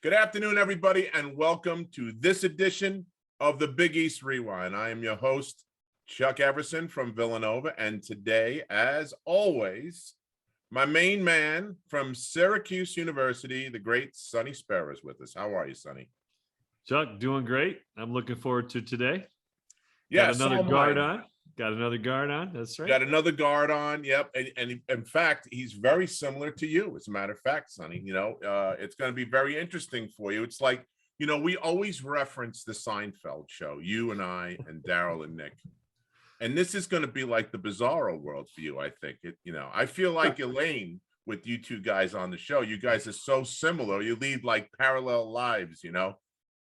Good afternoon, everybody, and welcome to this edition of the Big East Rewind. I am your host, Chuck Everson from Villanova, and today, as always, my main man from Syracuse University, the great Sonny Spera, is with us. How are you, Sonny? Chuck, doing great. I'm looking forward to today. Yeah, Got another guard on. Got another guard on. That's right. Got another guard on. Yep. And in fact, he's very similar to you. As a matter of fact, Sonny, it's going to be very interesting for you. It's like, we always reference the Seinfeld show, you and I and Daryl and Nick. And this is going to be like the Bizarro world for you, I think. I feel like Elaine with you two guys on the show. You guys are so similar. You lead like parallel lives,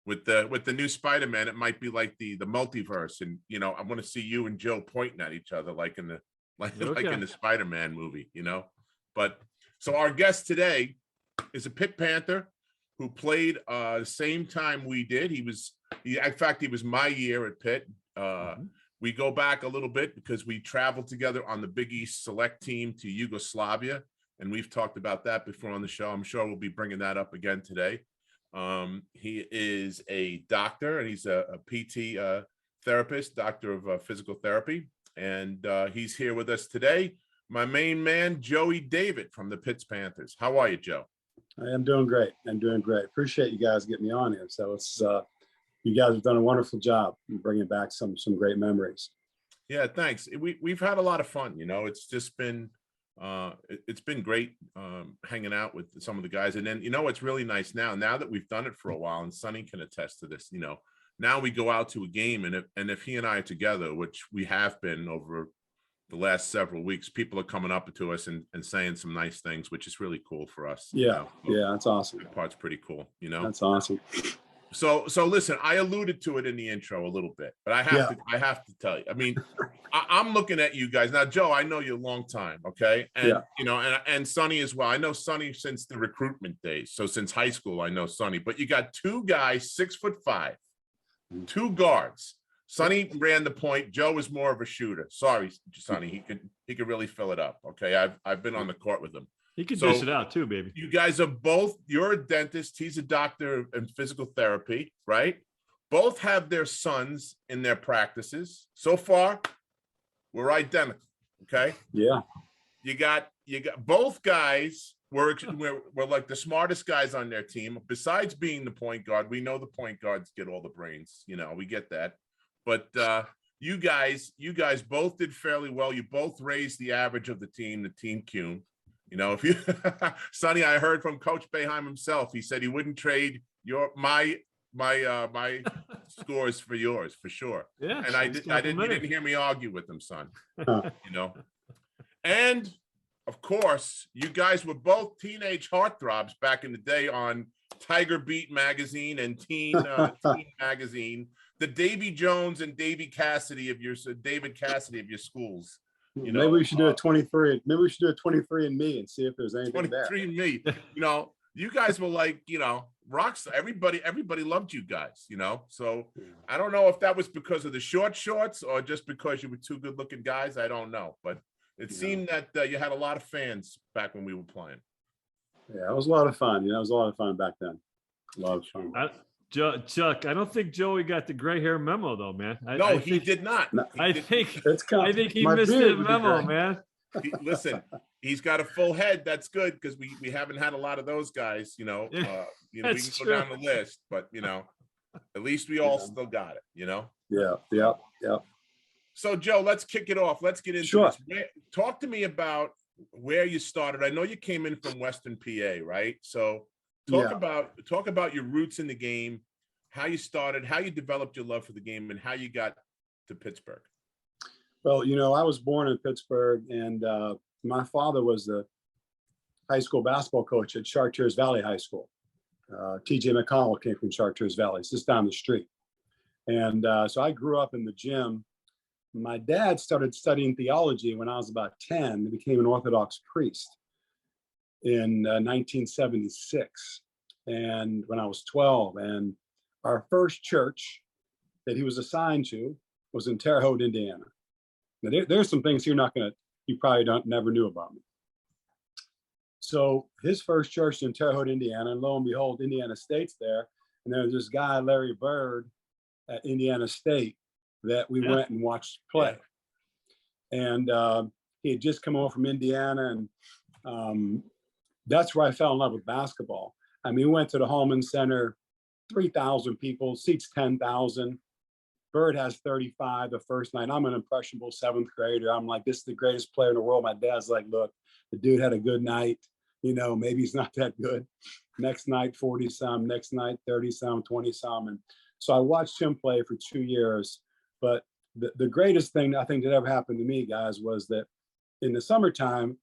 With the new Spider-Man, it might be like the multiverse, and I want to see you and Joe pointing at each other like in the Spider-Man movie, But so our guest today is a Pitt Panther who played the same time we did. He was my year at Pitt. We go back a little bit because we traveled together on the Big East select team to Yugoslavia, and we've talked about that before on the show. I'm sure we'll be bringing that up again today. He is a doctor, and he's a PT therapist, doctor of physical therapy, and he's here with us today. My main man, Joey David from the Pitt Panthers. How are you, Joe? I am doing great. Appreciate you guys getting me on here. So it's you guys have done a wonderful job in bringing back some great memories. Yeah, thanks. We've had a lot of fun. It's just been it's been great hanging out with some of the guys. And then what's really nice now that we've done it for a while, and Sonny can attest to this, now we go out to a game, and if he and I are together, which we have been over the last several weeks, people are coming up to us and saying some nice things, which is really cool for us. Yeah, that's awesome. That part's pretty cool. That's awesome. So listen, I alluded to it in the intro a little bit, but I have to tell you. I mean, I'm looking at you guys now, Joe. I know you a long time, okay, and and Sonny as well. I know Sonny since the recruitment days, so since high school, I know Sonny. But you got two guys, 6'5", two guards. Sonny ran the point. Joe was more of a shooter. Sorry, Sonny, he could really fill it up. Okay, I've been on the court with him. He can dish it out too, baby. You guys are both, you're a dentist. He's a doctor in physical therapy, right? Both have their sons in their practices. So far, we're identical, okay? Yeah. You got both guys were like the smartest guys on their team. Besides being the point guard, we know the point guards get all the brains, we get that. But you guys both did fairly well. You both raised the average of the team Cume. If you, Sonny, I heard from Coach Boeheim himself. He said he wouldn't trade my scores for yours, for sure. Yeah, and you didn't hear me argue with him, son. And of course, you guys were both teenage heartthrobs back in the day on Tiger Beat magazine and Teen magazine. The Davy Jones and David Cassidy of your schools. Maybe we should do a 23. Maybe we should do a 23 and me and see if there's anything 23 and me. You guys were like, rocks. Everybody loved you guys. So I don't know if that was because of the short shorts or just because you were two good looking guys. I don't know, but it seemed that you had a lot of fans back when we were playing. Yeah, it was a lot of fun. It was a lot of fun back then. A lot of fun. Chuck, I don't think Joey got the gray hair memo though, man. He did not. I think he My missed the memo, man. Listen, he's got a full head. That's good because we haven't had a lot of those guys. We can go down the list, but at least we all still got it. Yeah. So Joe, let's kick it off. Let's get into this. Talk to me about where you started. I know you came in from Western PA, right? So talk about your roots in the game, how you started, how you developed your love for the game, and how you got to Pittsburgh. Well, I was born in Pittsburgh, and my father was the high school basketball coach at Chartiers Valley High School. TJ McConnell came from Chartiers Valley. It's just down the street. And so I grew up in the gym. My dad started studying theology when I was about 10. He became an Orthodox priest in 1976, and when I was 12. And our first church that he was assigned to was in Terre Haute, Indiana. Now there's some things you probably never knew about me. So his first church in Terre Haute, Indiana, and lo and behold, Indiana State's there. And there's this guy, Larry Bird, at Indiana State that we went and watched play. And he had just come over from Indiana, and that's where I fell in love with basketball. I mean, we went to the Holman Center, 3,000 people, seats 10,000. Bird has 35 the first night. I'm an impressionable seventh grader. I'm like, this is the greatest player in the world. My dad's like, look, the dude had a good night. You know, maybe he's not that good. Next night, 40 some, next night, 30 some, 20 some. And so I watched him play for 2 years. But the greatest thing I think that ever happened to me, guys, was that in the summertime,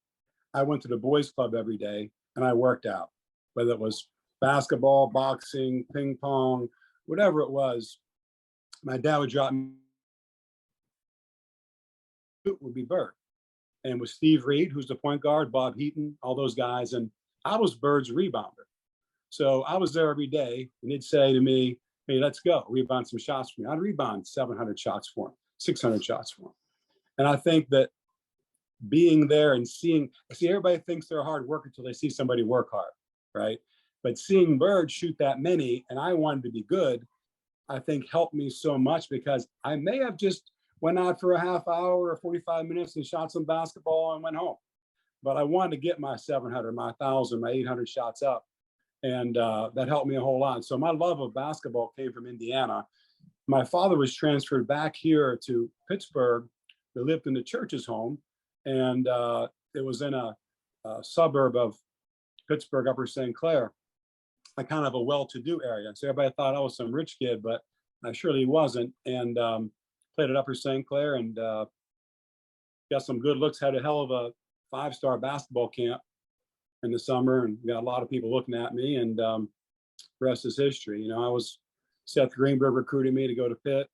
I went to the boys club every day and I worked out, whether it was basketball, boxing, ping pong, whatever it was. My dad would drop me, it would be Bird. And with Steve Reed, who's the point guard, Bob Heaton, all those guys. And I was Bird's rebounder. So I was there every day, and he'd say to me, hey, let's go, rebound some shots for me. I'd rebound 700 shots for him, 600 shots for him. And I think that being there and see, everybody thinks they're a hard worker until they see somebody work hard, right? But seeing Bird shoot that many, and I wanted to be good, I think helped me so much, because I may have just went out for a half hour or 45 minutes and shot some basketball and went home. But I wanted to get my 700, my 1,000, my 800 shots up. And that helped me a whole lot. So my love of basketball came from Indiana. My father was transferred back here to Pittsburgh. We lived in the church's home. And it was in a suburb of Pittsburgh, Upper St. Clair, a kind of a well-to-do area. So everybody thought I was some rich kid, but I surely wasn't. And played at Upper St. Clair and got some good looks, had a hell of a 5-star basketball camp in the summer, and got a lot of people looking at me, and rest is history. You know, Seth Greenberg recruited me to go to Pitt.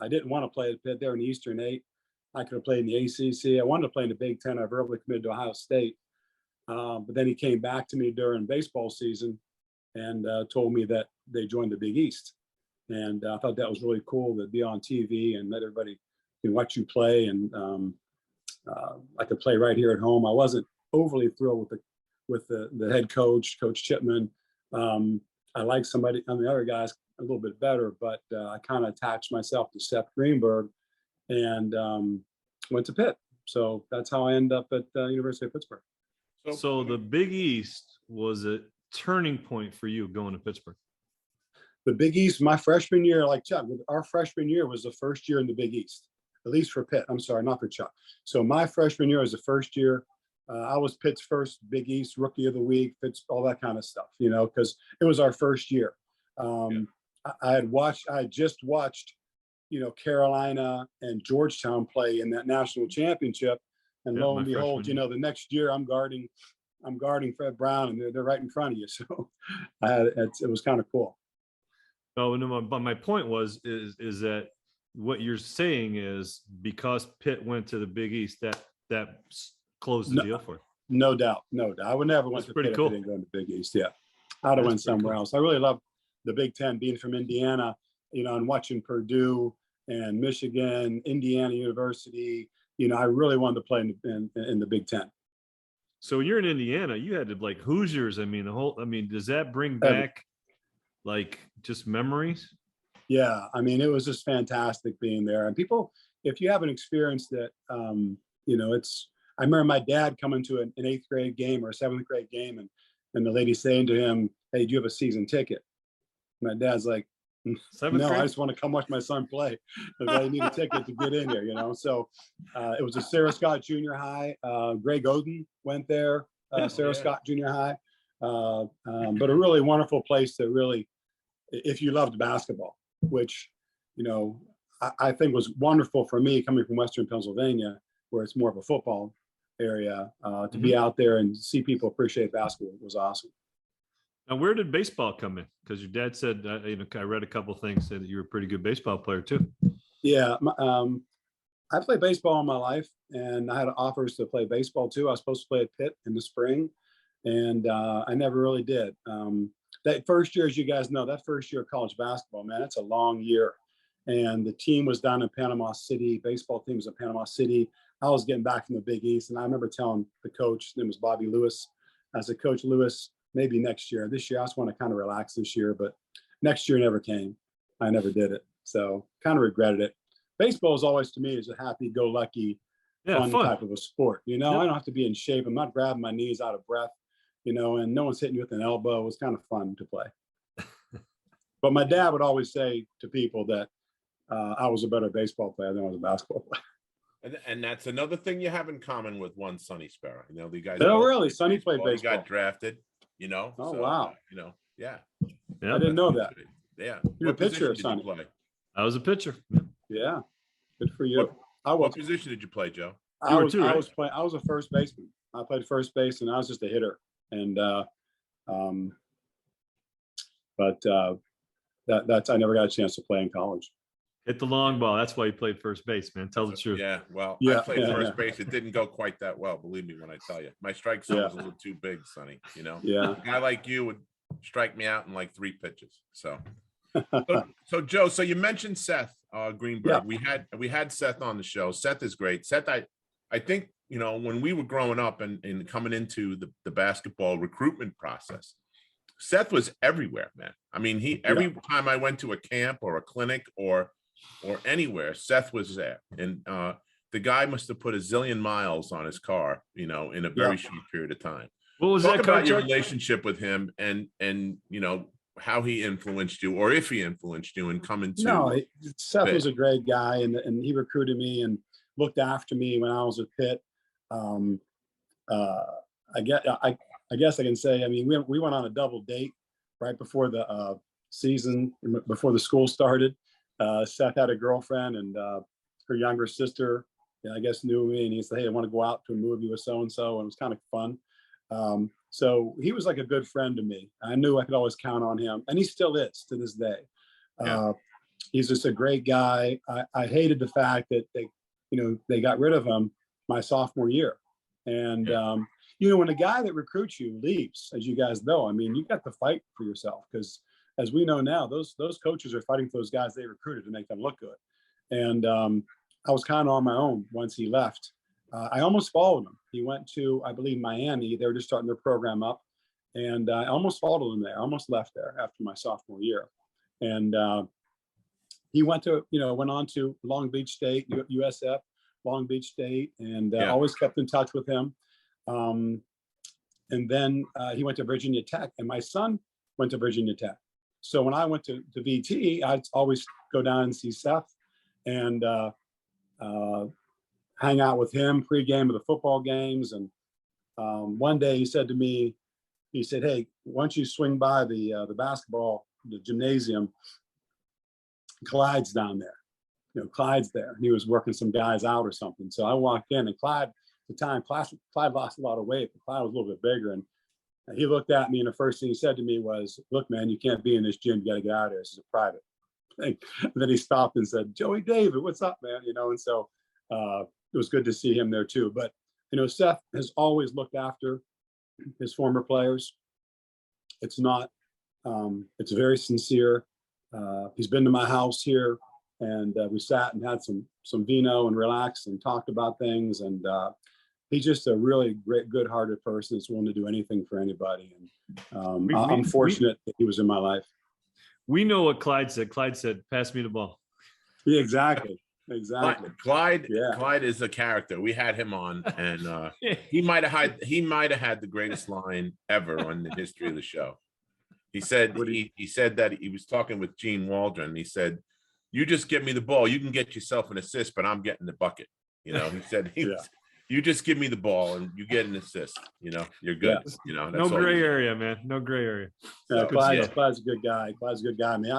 I didn't want to play at Pitt. They were in the Eastern 8. I could have played in the ACC. I wanted to play in the Big Ten. I verbally committed to Ohio State. But then he came back to me during baseball season and told me that they joined the Big East. And I thought that was really cool to be on TV and let everybody watch you play. And I could play right here at home. I wasn't overly thrilled with the head coach, Coach Chipman. I like somebody on the other guys a little bit better, but I kind of attached myself to Seth Greenberg and went to Pitt. So that's how I ended up at the University of Pittsburgh. So the Big East was a turning point for you going to Pittsburgh. The Big East, my freshman year, like Chuck, our freshman year was the first year in the Big East, at least for Pitt. I'm sorry, not for Chuck. So my freshman year was the first year. I was Pitt's first Big East Rookie of the Week, Pitt's, all that kind of stuff, because it was our first year. I had just watched, Carolina and Georgetown play in that national championship. And lo and behold, the next year I'm guarding Fred Brown, and they're right in front of you. So it was kind of cool. Oh, no, but my point is that what you're saying is because Pitt went to the Big East, that closed the deal for it. No doubt. I would never went to Pitt if I didn't go to the Big East. Yeah, I'd have went somewhere else. I really love the Big Ten, being from Indiana, and watching Purdue and Michigan, Indiana University. I really wanted to play in the Big Ten. So when you're in Indiana, you had to like Hoosiers. Does that bring back like just memories? Yeah. It was just fantastic being there. And people, if you haven't experienced it, I remember my dad coming to an 8th grade game or a 7th grade game, and the lady saying to him, hey, do you have a season ticket? My dad's like, no, I just want to come watch my son play. I need a ticket to get in here, So it was a Sarah Scott Junior High. Greg Oden went there, Scott Junior High. But a really wonderful place to really, if you loved basketball, which, I think was wonderful for me coming from Western Pennsylvania, where it's more of a football area, to be out there and see people appreciate basketball was awesome. Now, where did baseball come in? Because your dad said, I read a couple of things say that you were a pretty good baseball player too. Yeah, I played baseball all my life, and I had offers to play baseball too. I was supposed to play at Pitt in the spring, and I never really did. That first year, as you guys know, that first year of college basketball, man, it's a long year. And the team was down in Panama City. Baseball team was in Panama City. I was getting back from the Big East, and I remember telling the coach, his name was Bobby Lewis, I said, Coach Lewis, maybe next year. This year, I just want to kind of relax this year, but next year never came. I never did it. So kind of regretted it. Baseball is always, to me, is a happy-go-lucky, fun type of a sport. You know, I don't have to be in shape. I'm not grabbing my knees out of breath, you know, and no one's hitting you with an elbow. It was kind of fun to play. But my dad would always say to people that I was a better baseball player than I was a basketball player. And that's another thing you have in common with one Sonny Spera. You know, the guys. Oh, really? Sonny played baseball. He got drafted, you know. Oh, wow. You know, yeah. I didn't know that. Yeah. You're a pitcher, Sonny. I was a pitcher. Yeah. Good for you. What position did you play, Joe? I was a first baseman. I played first base, and I was just a hitter. And that's I never got a chance to play in college. Hit the long ball. That's why you played first base, man. Tell the truth. Yeah, well, I played first base. It didn't go quite that well, believe me when I tell you. My strike zone was a little too big, Sonny. You know, a guy like you would strike me out in like 3 pitches. So Joe, so you mentioned Seth Greenberg. Yeah. We had Seth on the show. Seth is great. Seth, I think, you know, when we were growing up and coming into the basketball recruitment process, Seth was everywhere, man. I mean, every time I went to a camp or a clinic or anywhere, Seth was there. And the guy must have put a zillion miles on his car, you know, in a very short period of time. What was Talk that about your relationship with him and you know, how he influenced you, or if he influenced you in coming to. No, Seth was a great guy, and he recruited me and looked after me when I was at Pitt. I guess I can say, I mean, we went on a double date right before the season, before the school started. Seth had a girlfriend, and her younger sister, I guess, knew me, and he said, "Hey, I want to go out to a movie with so-and-so," and it was kind of fun. So he was like a good friend to me. I knew I could always count on him, and he still is to this day. He's just a great guy. I hated the fact that they got rid of him my sophomore year. And, when a guy that recruits you leaves, as you guys know, I mean, you got to fight for yourself, because as we know now, those coaches are fighting for those guys they recruited to make them look good. And I was kind of on my own once he left. I almost followed him. He went to, I believe, Miami. They were just starting their program up. And I almost followed him there. I almost left there after my sophomore year. And he went on to Long Beach State, USF, Long Beach State, and always kept in touch with him. And then he went to Virginia Tech, and my son went to Virginia Tech. So when I went to VT, I'd always go down and see Seth and hang out with him pregame of the football games. And one day he said to me, he said, "Hey, why don't you swing by the basketball, the gymnasium? Clyde's down there. Clyde's there." And he was working some guys out or something. So I walked in, and Clyde, at the time, Clyde lost a lot of weight, but Clyde was a little bit bigger. And he looked at me, and the first thing he said to me was, "Look, man, you can't be in this gym. You got to get out of here. This is a private thing." And then he stopped and said, "Joey David, what's up, man?" And so it was good to see him there too. But, Seth has always looked after his former players. It's very sincere. He's been to my house here, and we sat and had some vino and relaxed and talked about things. And he's just a really great, good-hearted person that's willing to do anything for anybody. And I'm fortunate that he was in my life. We know what Clyde said. Clyde said, "Pass me the ball." Yeah, exactly. Clyde is a character. We had him on, and he might have had the greatest line ever on the history of the show. He said he said that he was talking with Gene Waldron. He said, "You just give me the ball. You can get yourself an assist, but I'm getting the bucket." He said, "You just give me the ball and you get an assist. You're good." That's no gray area, man. No gray area. Yeah, Clyde's a good guy. Clyde's a good guy. I mean,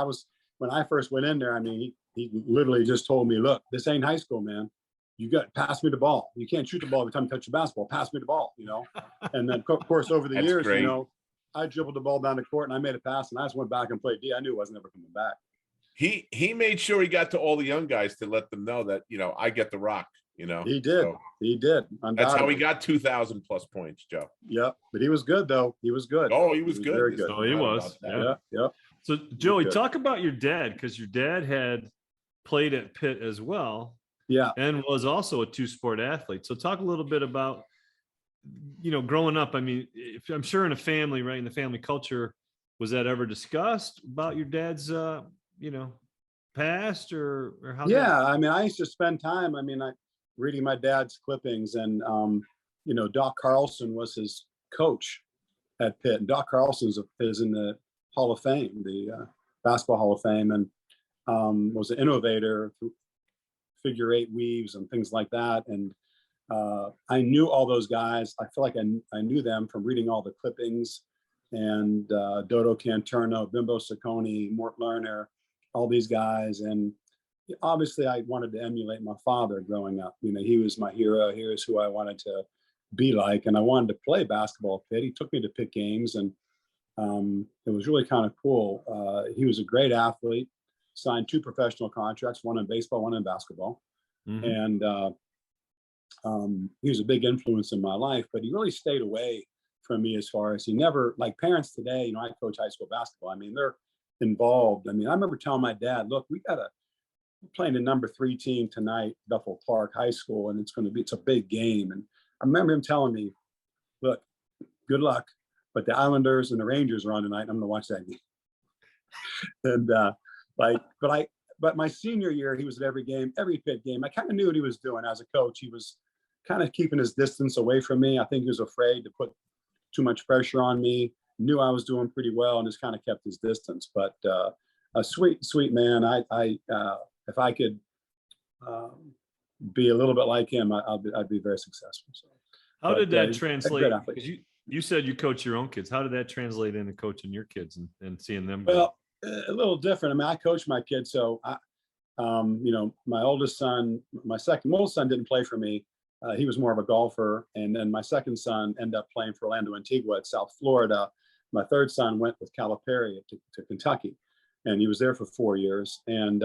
when I first went in there, I mean, he literally just told me, "Look, this ain't high school, man. You got to pass me the ball. You can't shoot the ball every time you touch the basketball. Pass me the ball." And then, of course, over the years, great. I dribbled the ball down the court and I made a pass, and I just went back and played D. I knew I was never coming back. He made sure he got to all the young guys to let them know that, I get the rock, He did. So, he did. That's how he got 2,000 plus points, Joe. Yep. But he was good, though. He was good. Oh, he was good. Very good. Oh, he was. Yeah. So, Joey, talk about your dad, because your dad had played at Pitt as well. Yeah. And was also a 2-sport athlete. So talk a little bit about growing up, I mean, if I'm sure in a family, right, in the family culture, was that ever discussed about your dad's, past or how? Yeah, I mean, I used to spend time. I mean, reading my dad's clippings, and Doc Carlson was his coach at Pitt, and Doc Carlson is in the Hall of Fame, the Basketball Hall of Fame, and was an innovator through figure eight weaves and things like that. And I knew all those guys. I feel like I knew them from reading all the clippings, and Dodo Canturno, Bimbo Saccone, Mort Lerner, all these guys. And obviously I wanted to emulate my father growing up. He was my hero. He was who I wanted to be like, and I wanted to play basketball at Pitt. He took me to Pitt games, and it was really kind of cool. He was a great athlete, signed 2 professional contracts, one in baseball, one in basketball. And he was a big influence in my life, but he really stayed away from me as far as he never, like parents today, I coach high school basketball. I mean, they're involved. I mean, I remember telling my dad, look, we're playing the number 3 team tonight, Bethel Park High School, and it's a big game. And I remember him telling me, look, good luck, but the Islanders and the Rangers are on tonight. I'm going to watch that game. And but my senior year, he was at every game, every Pitt game. I kind of knew what he was doing as a coach. He was kind of keeping his distance away from me. I think he was afraid to put too much pressure on me, knew I was doing pretty well, and just kind of kept his distance. But a sweet, sweet man. If I could be a little bit like him, I'd be very successful. So, how did that translate? Because you said you coach your own kids. How did that translate into coaching your kids and seeing them grow? Well, a little different. I mean, I coach my kids. So, my oldest son, my second oldest son didn't play for me. He was more of a golfer. And then my second son ended up playing for Orlando Antigua at South Florida. My third son went with Calipari to Kentucky, and he was there for 4 years. And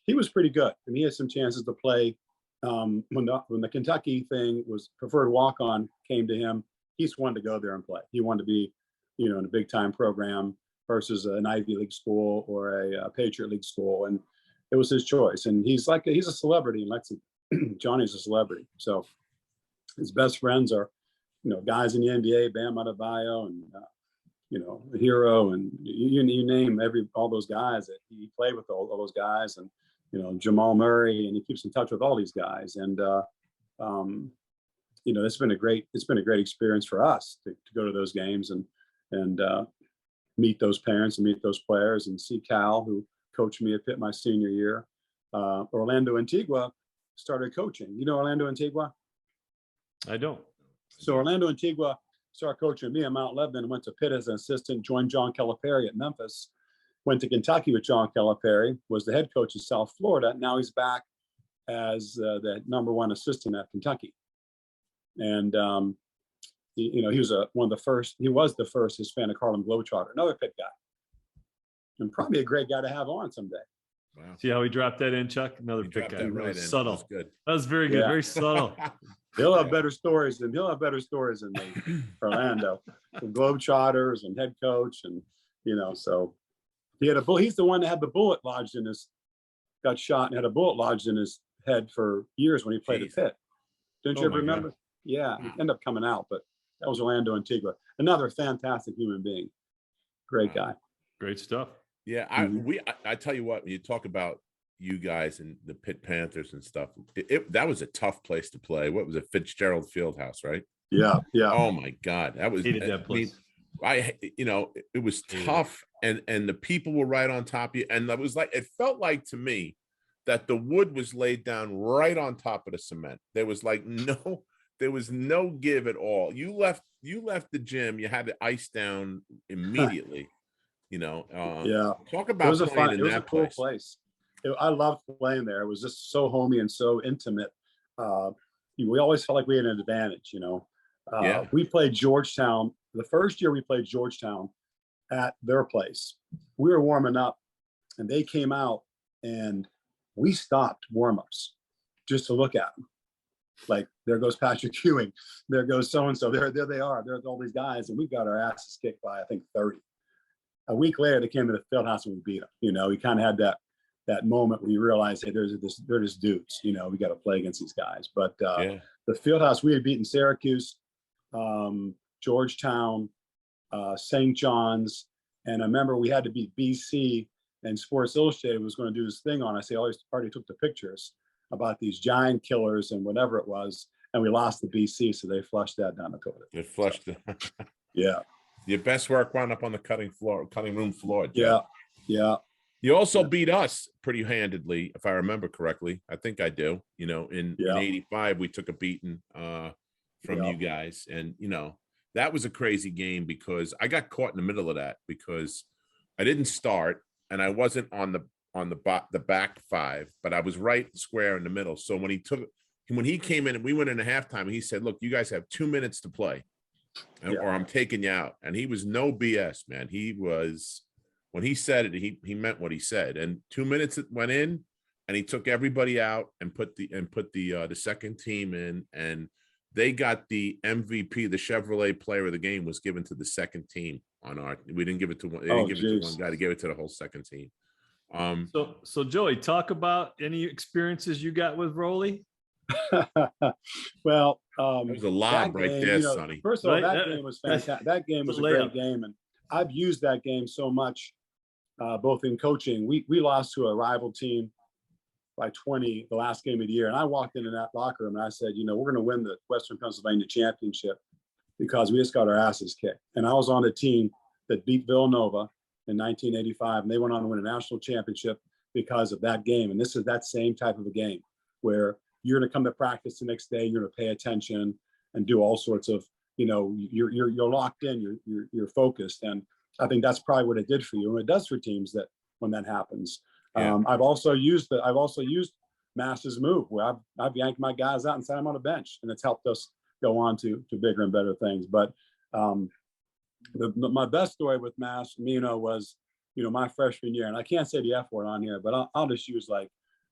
he was pretty good. And he had some chances to play. When the Kentucky thing was preferred walk-on came to him, he just wanted to go there and play. He wanted to be, in a big time program versus an Ivy League school or a Patriot League school. And it was his choice. And he's a celebrity in Lexington. Johnny's a celebrity. So his best friends are, guys in the NBA, Bam Adebayo and, Hero, and you name all those guys that he played with, all those guys, and, Jamal Murray, and he keeps in touch with all these guys. And, it's been a great experience for us to go to those games and meet those parents and meet those players and see Cal, who coached me at Pitt my senior year. Orlando Antigua started coaching. Orlando Antigua? I don't. So Orlando Antigua started coaching me at Mount Lebanon and went to Pitt as an assistant, joined John Calipari at Memphis, went to Kentucky with John Calipari, was the head coach in South Florida. Now he's back as the number 1 assistant at Kentucky. And, he was he was the first Hispanic Harlem Globetrotter, another Pitt guy, and probably a great guy to have on someday. Wow. See how he dropped that in, Chuck? Another Pitt guy. Right, subtle. That was good. That was very good. Yeah. Very subtle. He'll have better stories than me, Orlando. The Globetrotters and head coach, and so he's the one that had the bullet lodged in got shot and had a bullet lodged in his head for years when he played at Pitt. Don't you ever remember? God. Yeah, he ended up coming out, but that was Orlando Antigua. Another fantastic human being. Great guy. Great stuff. Yeah, I tell you what, when you talk about you guys and the Pitt Panthers and stuff, that was a tough place to play. What was it, Fitzgerald Fieldhouse, right? Yeah. Oh my God, that was. Hated that place. It was tough, and the people were right on top of you, and it felt like to me that the wood was laid down right on top of the cement. There was no give at all. You left the gym, you had to ice down immediately. Talk about playing in that place. Cool place. I loved playing there. It was just so homey and so intimate. We always felt like we had an advantage. We played Georgetown. The first year we played Georgetown at their place. We were warming up, and they came out, and we stopped warm-ups just to look at them. Like, there goes Patrick Ewing. There goes so-and-so. There they are. There's all these guys, and we got our asses kicked by, I think, 30. A week later, they came to the field house and we beat them. We kind of had that moment where you realize, hey, they're just dudes. We got to play against these guys. But the field house, we had beaten Syracuse Georgetown, St. John's. And I remember we had to beat BC, and Sports Illustrated was going to do this thing on. I say, already took the pictures about these giant killers and whatever it was. And we lost the BC, so they flushed that down the toilet. It flushed. So, yeah. Your best work wound up on the cutting room floor. Joe. Yeah. Yeah. You also beat us pretty handedly, if I remember correctly. I think I do. You know, in '85, we took a beating from you guys, and you know that was a crazy game because I got caught in the middle of that because I didn't start and I wasn't on the back five, but I was right square in the middle. So when he came in and we went into halftime, and he said, "Look, you guys have 2 minutes to play, or I'm taking you out." And he was no BS, man. He was. When he said it, he meant what he said. And 2 minutes went in, and he took everybody out and put the second team in, and they got the MVP. The Chevrolet Player of the Game was given to the second team on our. We didn't give it to one. They didn't give it to one guy. To give it to the whole second team. So Joey, talk about any experiences you got with Rolly. Well, there's a lot right there, you know, Sonny. First of all, that game was fantastic. That game was a great game, and I've used that game so much. Both in coaching, we lost to a rival team by 20 the last game of the year. And I walked into that locker room and I said, you know, we're going to win the Western Pennsylvania championship because we just got our asses kicked. And I was on the team that beat Villanova in 1985, and they went on to win a national championship because of that game. And this is that same type of a game where you're going to come to practice the next day, you're going to pay attention and do all sorts of, you know, you're locked in, you're focused. And I think that's probably what it did for you, and it does for teams that when that happens. Yeah. I've also used Mass's move where I've yanked my guys out and sat them on a bench, and it's helped us go on to bigger and better things. But my best story with Mass Mino was, you know, my freshman year, and I can't say the F word on here, but I'll just use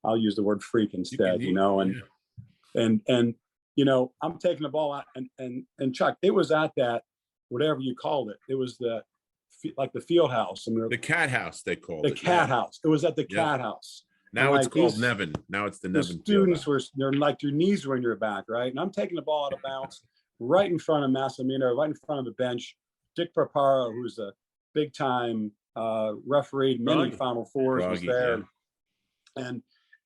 I'll use the word freak instead, you know, and you know, I'm taking the ball out, and Chuck, it was at that whatever you called it, it was the field house. I mean, the cat house, they called it. The cat house. It was at the cat house. Now it's called Nevin. Now it's the Nevin. Students they're like, your knees were in your back, right? And I'm taking the ball out of bounds right in front of Massimino, right in front of the bench. Dick Paparo, who's a big time referee, many Final Fours, was there. Yeah.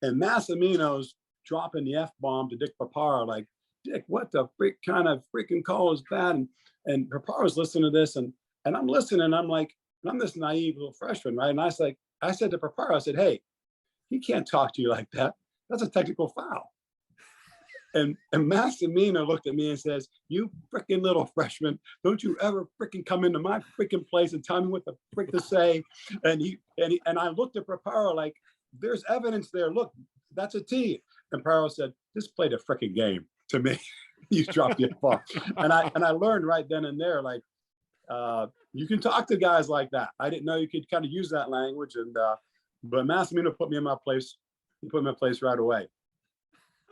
And Massimino's dropping the F-bomb to Dick Paparo, like, Dick, what the kind of freaking call is that? And Paparo's listening to this, and I'm listening, and I'm like, and I'm this naive little freshman, right? And I said to Paparo, I said, hey, he can't talk to you like that. That's a technical foul. And Massimino looked at me and says, you freaking little freshman, don't you ever freaking come into my freaking place and tell me what the frick to say. And I looked at Paparo like, there's evidence there. Look, that's a T. And Paparo said, just play the freaking game to me. You dropped the ball. And I learned right then and there, like, you can talk to guys like that. I didn't know you could kind of use that language. And but Massimino put me in my place. He put me in my place right away.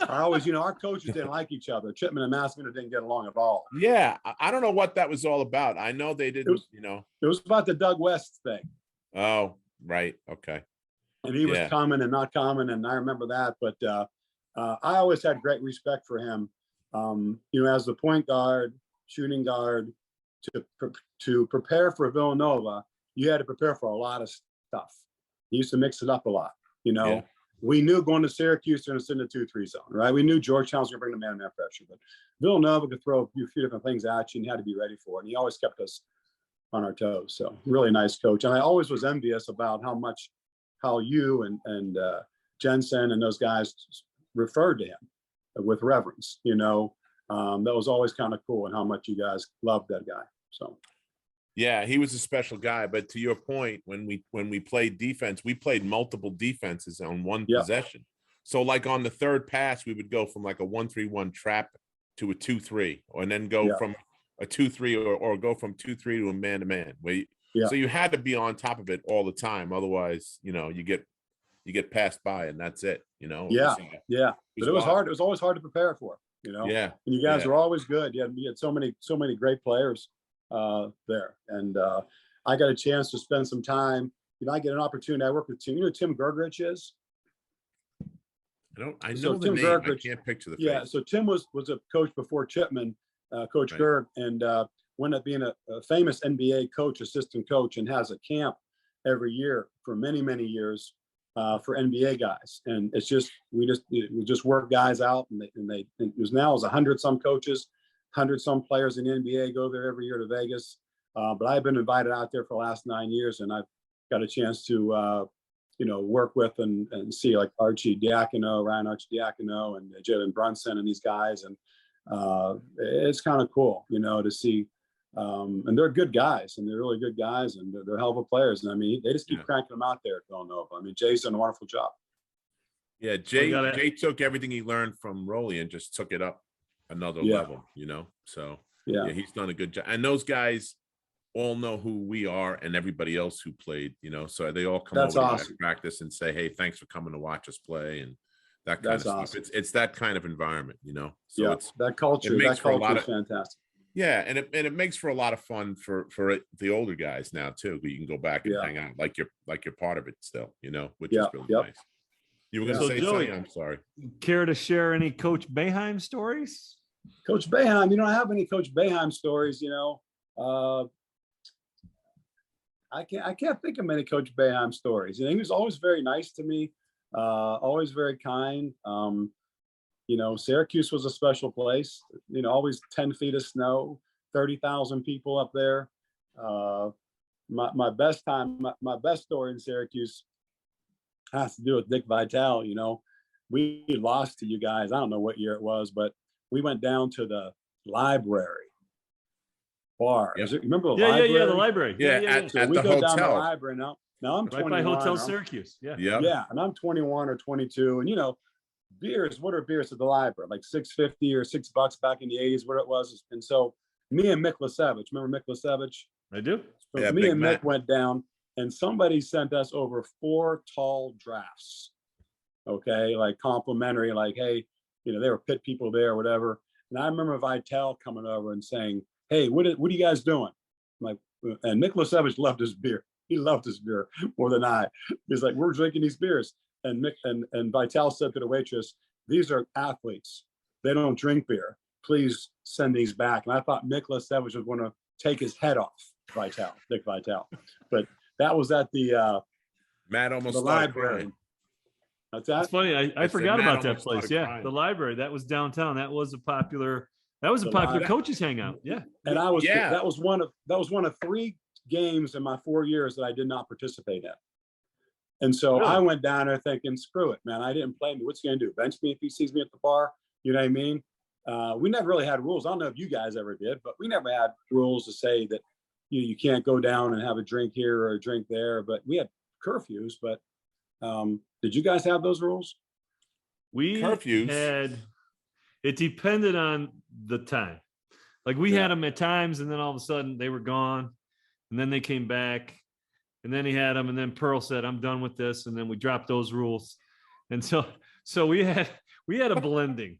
I always, you know, our coaches didn't like each other. Chipman and Massimino didn't get along at all. Yeah, I don't know what that was all about. I know they didn't, you know. It was about the Doug West thing. Oh, right. Okay. And he was coming and not coming, and I remember that. But I always had great respect for him. You know, as the point guard, shooting guard, to prepare for Villanova, you had to prepare for a lot of stuff. He used to mix it up a lot. You know, we knew going to Syracuse, they're going to sit in the 2-3 zone, right? We knew Georgetown was going to bring the man-to-man pressure, but Villanova could throw a few different things at you, and you had to be ready for it. And he always kept us on our toes. So really nice coach. And I always was envious about how you and Jensen and those guys referred to him with reverence. You know, that was always kind of cool, and how much you guys loved that guy. So. Yeah, he was a special guy. But to your point, when we played defense, we played multiple defenses on one possession. So like on the third pass, we would go from like a 1-3-1 trap to a 2-3, and then go from a 2-3 or go from 2-3 to a man-to-man. So you had to be on top of it all the time. Otherwise, you know, you get passed by, and that's it. You know. But it was hard. It was always hard to prepare for. You know. Yeah. And you guys were always good. You had so many great players there, and I got a chance to spend some time. You know, I get an opportunity. I work with Tim. You know who Tim Gergerich is? I know the name. I can't picture the face. Yeah, so Tim was a coach before Chipman, Coach Right. Gerg, and wound up being a famous NBA coach, assistant coach, and has a camp every year for many, many years for NBA guys. And it's just we just work guys out, and it was now as 100 some coaches, 100 some players in the NBA go there every year to Vegas. But I've been invited out there for the last 9 years, and I've got a chance to work with and see like Archie Diacono, Ryan Archidiacono, and Jalen Brunson and these guys. And it's kind of cool, to see. And they're good guys, and they're really good guys, and they're hell of a players. And I mean, they just keep cranking them out there at Villanova. I mean, Jay's done a wonderful job. Yeah, Jay took everything he learned from Rolly and just took it up another level, So yeah, he's done a good job. And those guys all know who we are and everybody else who played, so they all come over to practice and say, hey, thanks for coming to watch us play, and that kind of stuff. Awesome. It's that kind of environment, So it's that culture. That culture is fantastic. Yeah, and it makes for a lot of fun for the older guys now too. You can go back and hang out like you're part of it still, which is really nice. You were going to say something. I'm sorry. Care to share any Coach Boeheim stories? Coach Boeheim, I have any Coach Boeheim stories. I can't think of many Coach Boeheim stories. He was always very nice to me, always very kind. Syracuse was a special place. Always 10 feet of snow, 30,000 people up there. My best story in Syracuse has to do with Dick Vitale. We lost to you guys. I don't know what year it was, but we went down to the library bar. Yep. Remember the library? Yeah, the library. At So we the go hotel. down the library now. Now I'm 21. Right by Hotel Syracuse. Yeah, and I'm 21 or 22, and beers. What are beers at the library? Like $6.50 or $6 back in the 80s, what it was. And so me and Mick Lasevich, remember Mick Lasevich? I do. So Yeah, me and Mick Mick went down, and somebody sent us over 4 tall drafts. Okay, like complimentary, like, hey, they were Pitt people there or whatever. And I remember Vitale coming over and saying, hey, what are you guys doing? I'm like, and Mick Lasevich loved his beer. He loved his beer more than I. He's like, we're drinking these beers. And Mick and Vitale said to the waitress, these are athletes. They don't drink beer. Please send these back. And I thought Mick Lasevich was going to take his head off Dick Vitale. But that was at the Matt almost the library. That's that. It's funny. I forgot about that place. Yeah, crying. the library. That was downtown. That was a popular coaches hangout. Yeah. And that was one of 3 games in my 4 years that I did not participate in. And so I went down there thinking, screw it, man. I didn't play me. What's he going to do? Bench me if he sees me at the bar? You know what I mean? We never really had rules. I don't know if you guys ever did, but we never had rules to say that you can't go down and have a drink here or a drink there. But we had curfews. But did you guys have those rules? We Curfews had. It depended on the time. Like we had them at times, and then all of a sudden they were gone, and then they came back. And then he had them, and then Pearl said, I'm done with this. And then we dropped those rules. And so we had a blending.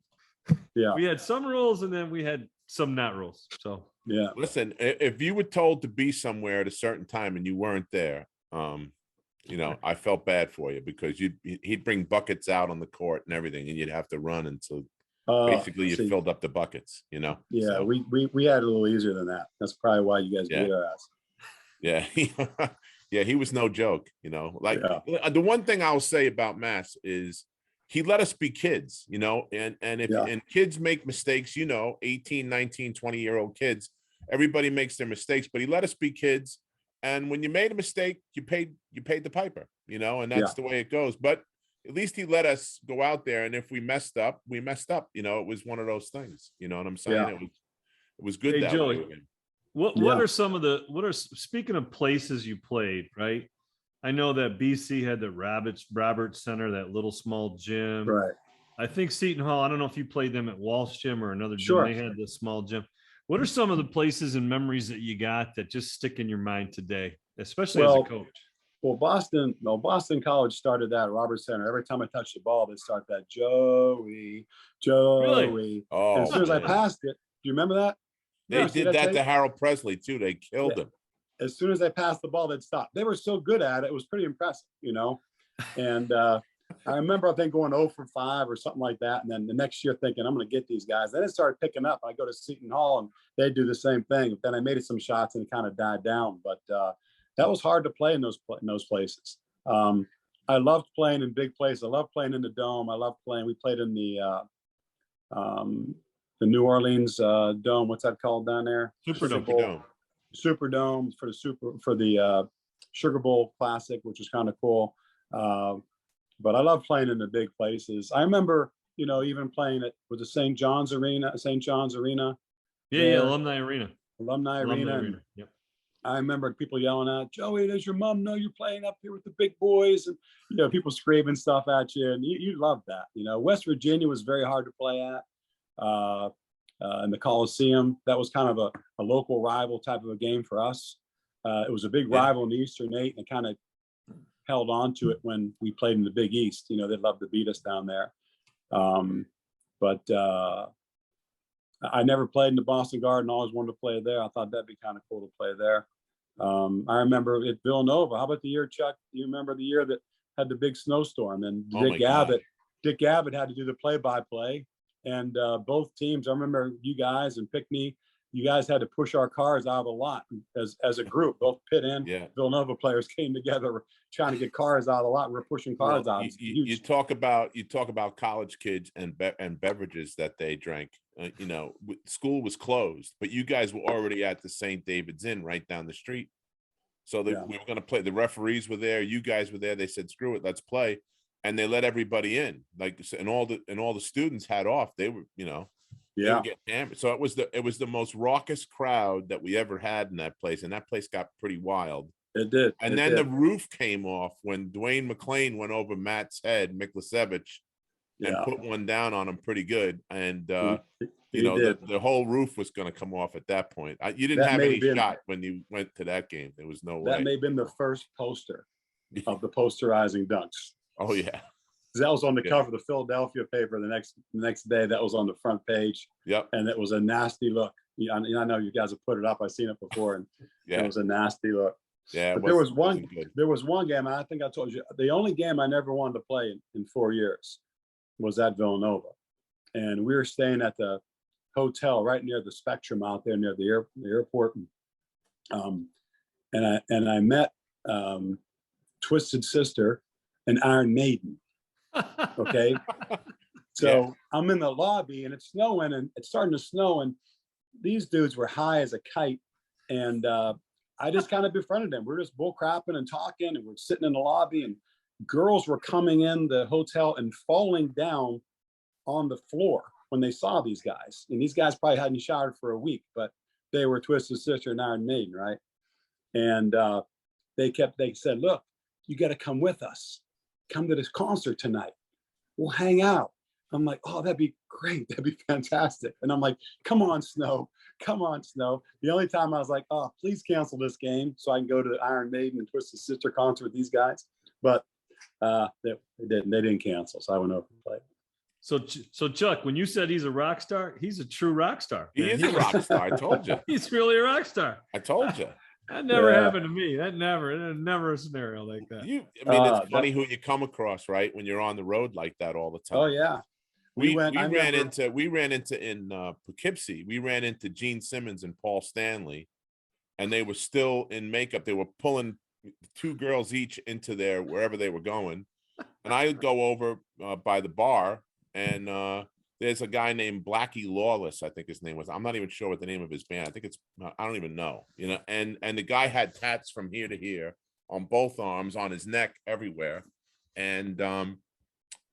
Yeah. We had some rules, and then we had some not rules. So yeah. Listen, if you were told to be somewhere at a certain time and you weren't there, I felt bad for you because he'd bring buckets out on the court and everything, and you'd have to run until basically you filled up the buckets, Yeah, so. we had it a little easier than that. That's probably why you guys beat our ass. Yeah. Yeah, he was no joke, The one thing I'll say about Mass is he let us be kids, and if kids make mistakes, 18, 19, 20-year-old kids, everybody makes their mistakes, but he let us be kids. And when you made a mistake, you paid the piper, and that's the way it goes. But at least he let us go out there. And if we messed up, we messed up. It was one of those things, you know what I'm saying? Yeah. It was good. Hey, that Joey, way. What are speaking of places you played, right? I know that BC had the Roberts Center, that little small gym. Right. I think Seton Hall, I don't know if you played them at Walsh Gym or another gym. Sure. They had this small gym. What are some of the places and memories that you got that just stick in your mind today, especially as a coach? Well, Boston College started that at Roberts Center. Every time I touched the ball, they'd start that Joey. Really? Oh, and as soon as I passed it, do you remember that? They did that to Harold Presley too. They killed him. As soon as I passed the ball, they'd stop. They were so good at it. It was pretty impressive, And I remember, I think, going 0 for 5 or something like that. And then the next year thinking, I'm going to get these guys. Then it started picking up. I go to Seton Hall and they do the same thing. Then I made it some shots and it kind of died down. But that was hard to play in those places. I loved playing in big places. I loved playing in the Dome. I loved playing. We played in the New Orleans Dome. What's that called down there? Superdome. Superdome for the Sugar Bowl Classic, which was kind of cool. But I love playing in the big places. I remember, even playing at with the St. John's Arena. Yeah, Alumni Arena. Alumni Arena. Yep. I remember people yelling out, "Joey, does your mom know you're playing up here with the big boys?" And people screaming stuff at you, and you love that. West Virginia was very hard to play at. In the Coliseum, that was kind of a local rival type of a game for us. It was a big rival in the Eastern 8, and it kind of held on to it when we played in the Big East. They'd love to beat us down there. But I never played in the Boston Garden. Always wanted to play there. I thought that'd be kind of cool to play there. I remember at Villanova. How about the year, Chuck? Do you remember the year that had the big snowstorm and Dick Gavitt had to do the play-by-play, and both teams. I remember you guys and Pickney. You guys had to push our cars out of the lot as a group. Both Pitt and Villanova players came together trying to get cars out of the lot. We're pushing cars out. You talk about college kids and beverages that they drank. School was closed, but you guys were already at the St. David's Inn right down the street. So we were going to play. The referees were there. You guys were there. They said, "Screw it, let's play," and they let everybody in. And all the students had off. They were, they would get hammered. So it was the most raucous crowd that we ever had in that place, and that place got pretty wild. It did. And then the roof came off when Dwayne McClain went over Matt's head, Miklasevich, and put one down on him pretty good. And the whole roof was going to come off at that point. You didn't have any shot when you went to that game. There was no way. That may have been the first poster of the posterizing dunks. Oh yeah. That was on the cover of the Philadelphia paper the next day. That was on the front page. Yep. And it was a nasty look. I know you guys have put it up. I've seen it before, and it was a nasty look. Yeah. But there was one game. I think I told you the only game I never wanted to play in 4 years was at Villanova, and we were staying at the hotel right near the Spectrum out there near the airport, and I met Twisted Sister and Iron Maiden. Okay. So I'm in the lobby and it's snowing and it's starting to snow, and these dudes were high as a kite, and I just kind of befriended them. We're just bull crapping and talking, and we're sitting in the lobby, and girls were coming in the hotel and falling down on the floor when they saw these guys. And these guys probably hadn't showered for a week, but they were Twisted Sister and Iron Maiden, right? And they said, "Look, you got to come with us. Come to this concert tonight. We'll hang out." I'm like, "Oh, that'd be great. That'd be fantastic." And I'm like, "Come on, Snow. Come on, Snow." The only time I was like, "Oh, please cancel this game so I can go to the Iron Maiden and Twisted Sister concert with these guys." But they didn't cancel. So I went over and played. So Chuck, when you said he's a rock star, he's a true rock star. He is a rock star. I told you. He's really a rock star. I told you. That never happened to me. That never a scenario like that. It's funny who you come across, right? When you're on the road like that all the time. Oh yeah. We ran into in Poughkeepsie. We ran into Gene Simmons and Paul Stanley, and they were still in makeup. They were pulling 2 girls each into their wherever they were going, and I would go over by the bar, and there's a guy named Blackie Lawless, I think his name was. I'm not even sure what the name of his band. I think I don't even know. And the guy had tats from here to here on both arms, on his neck, everywhere, and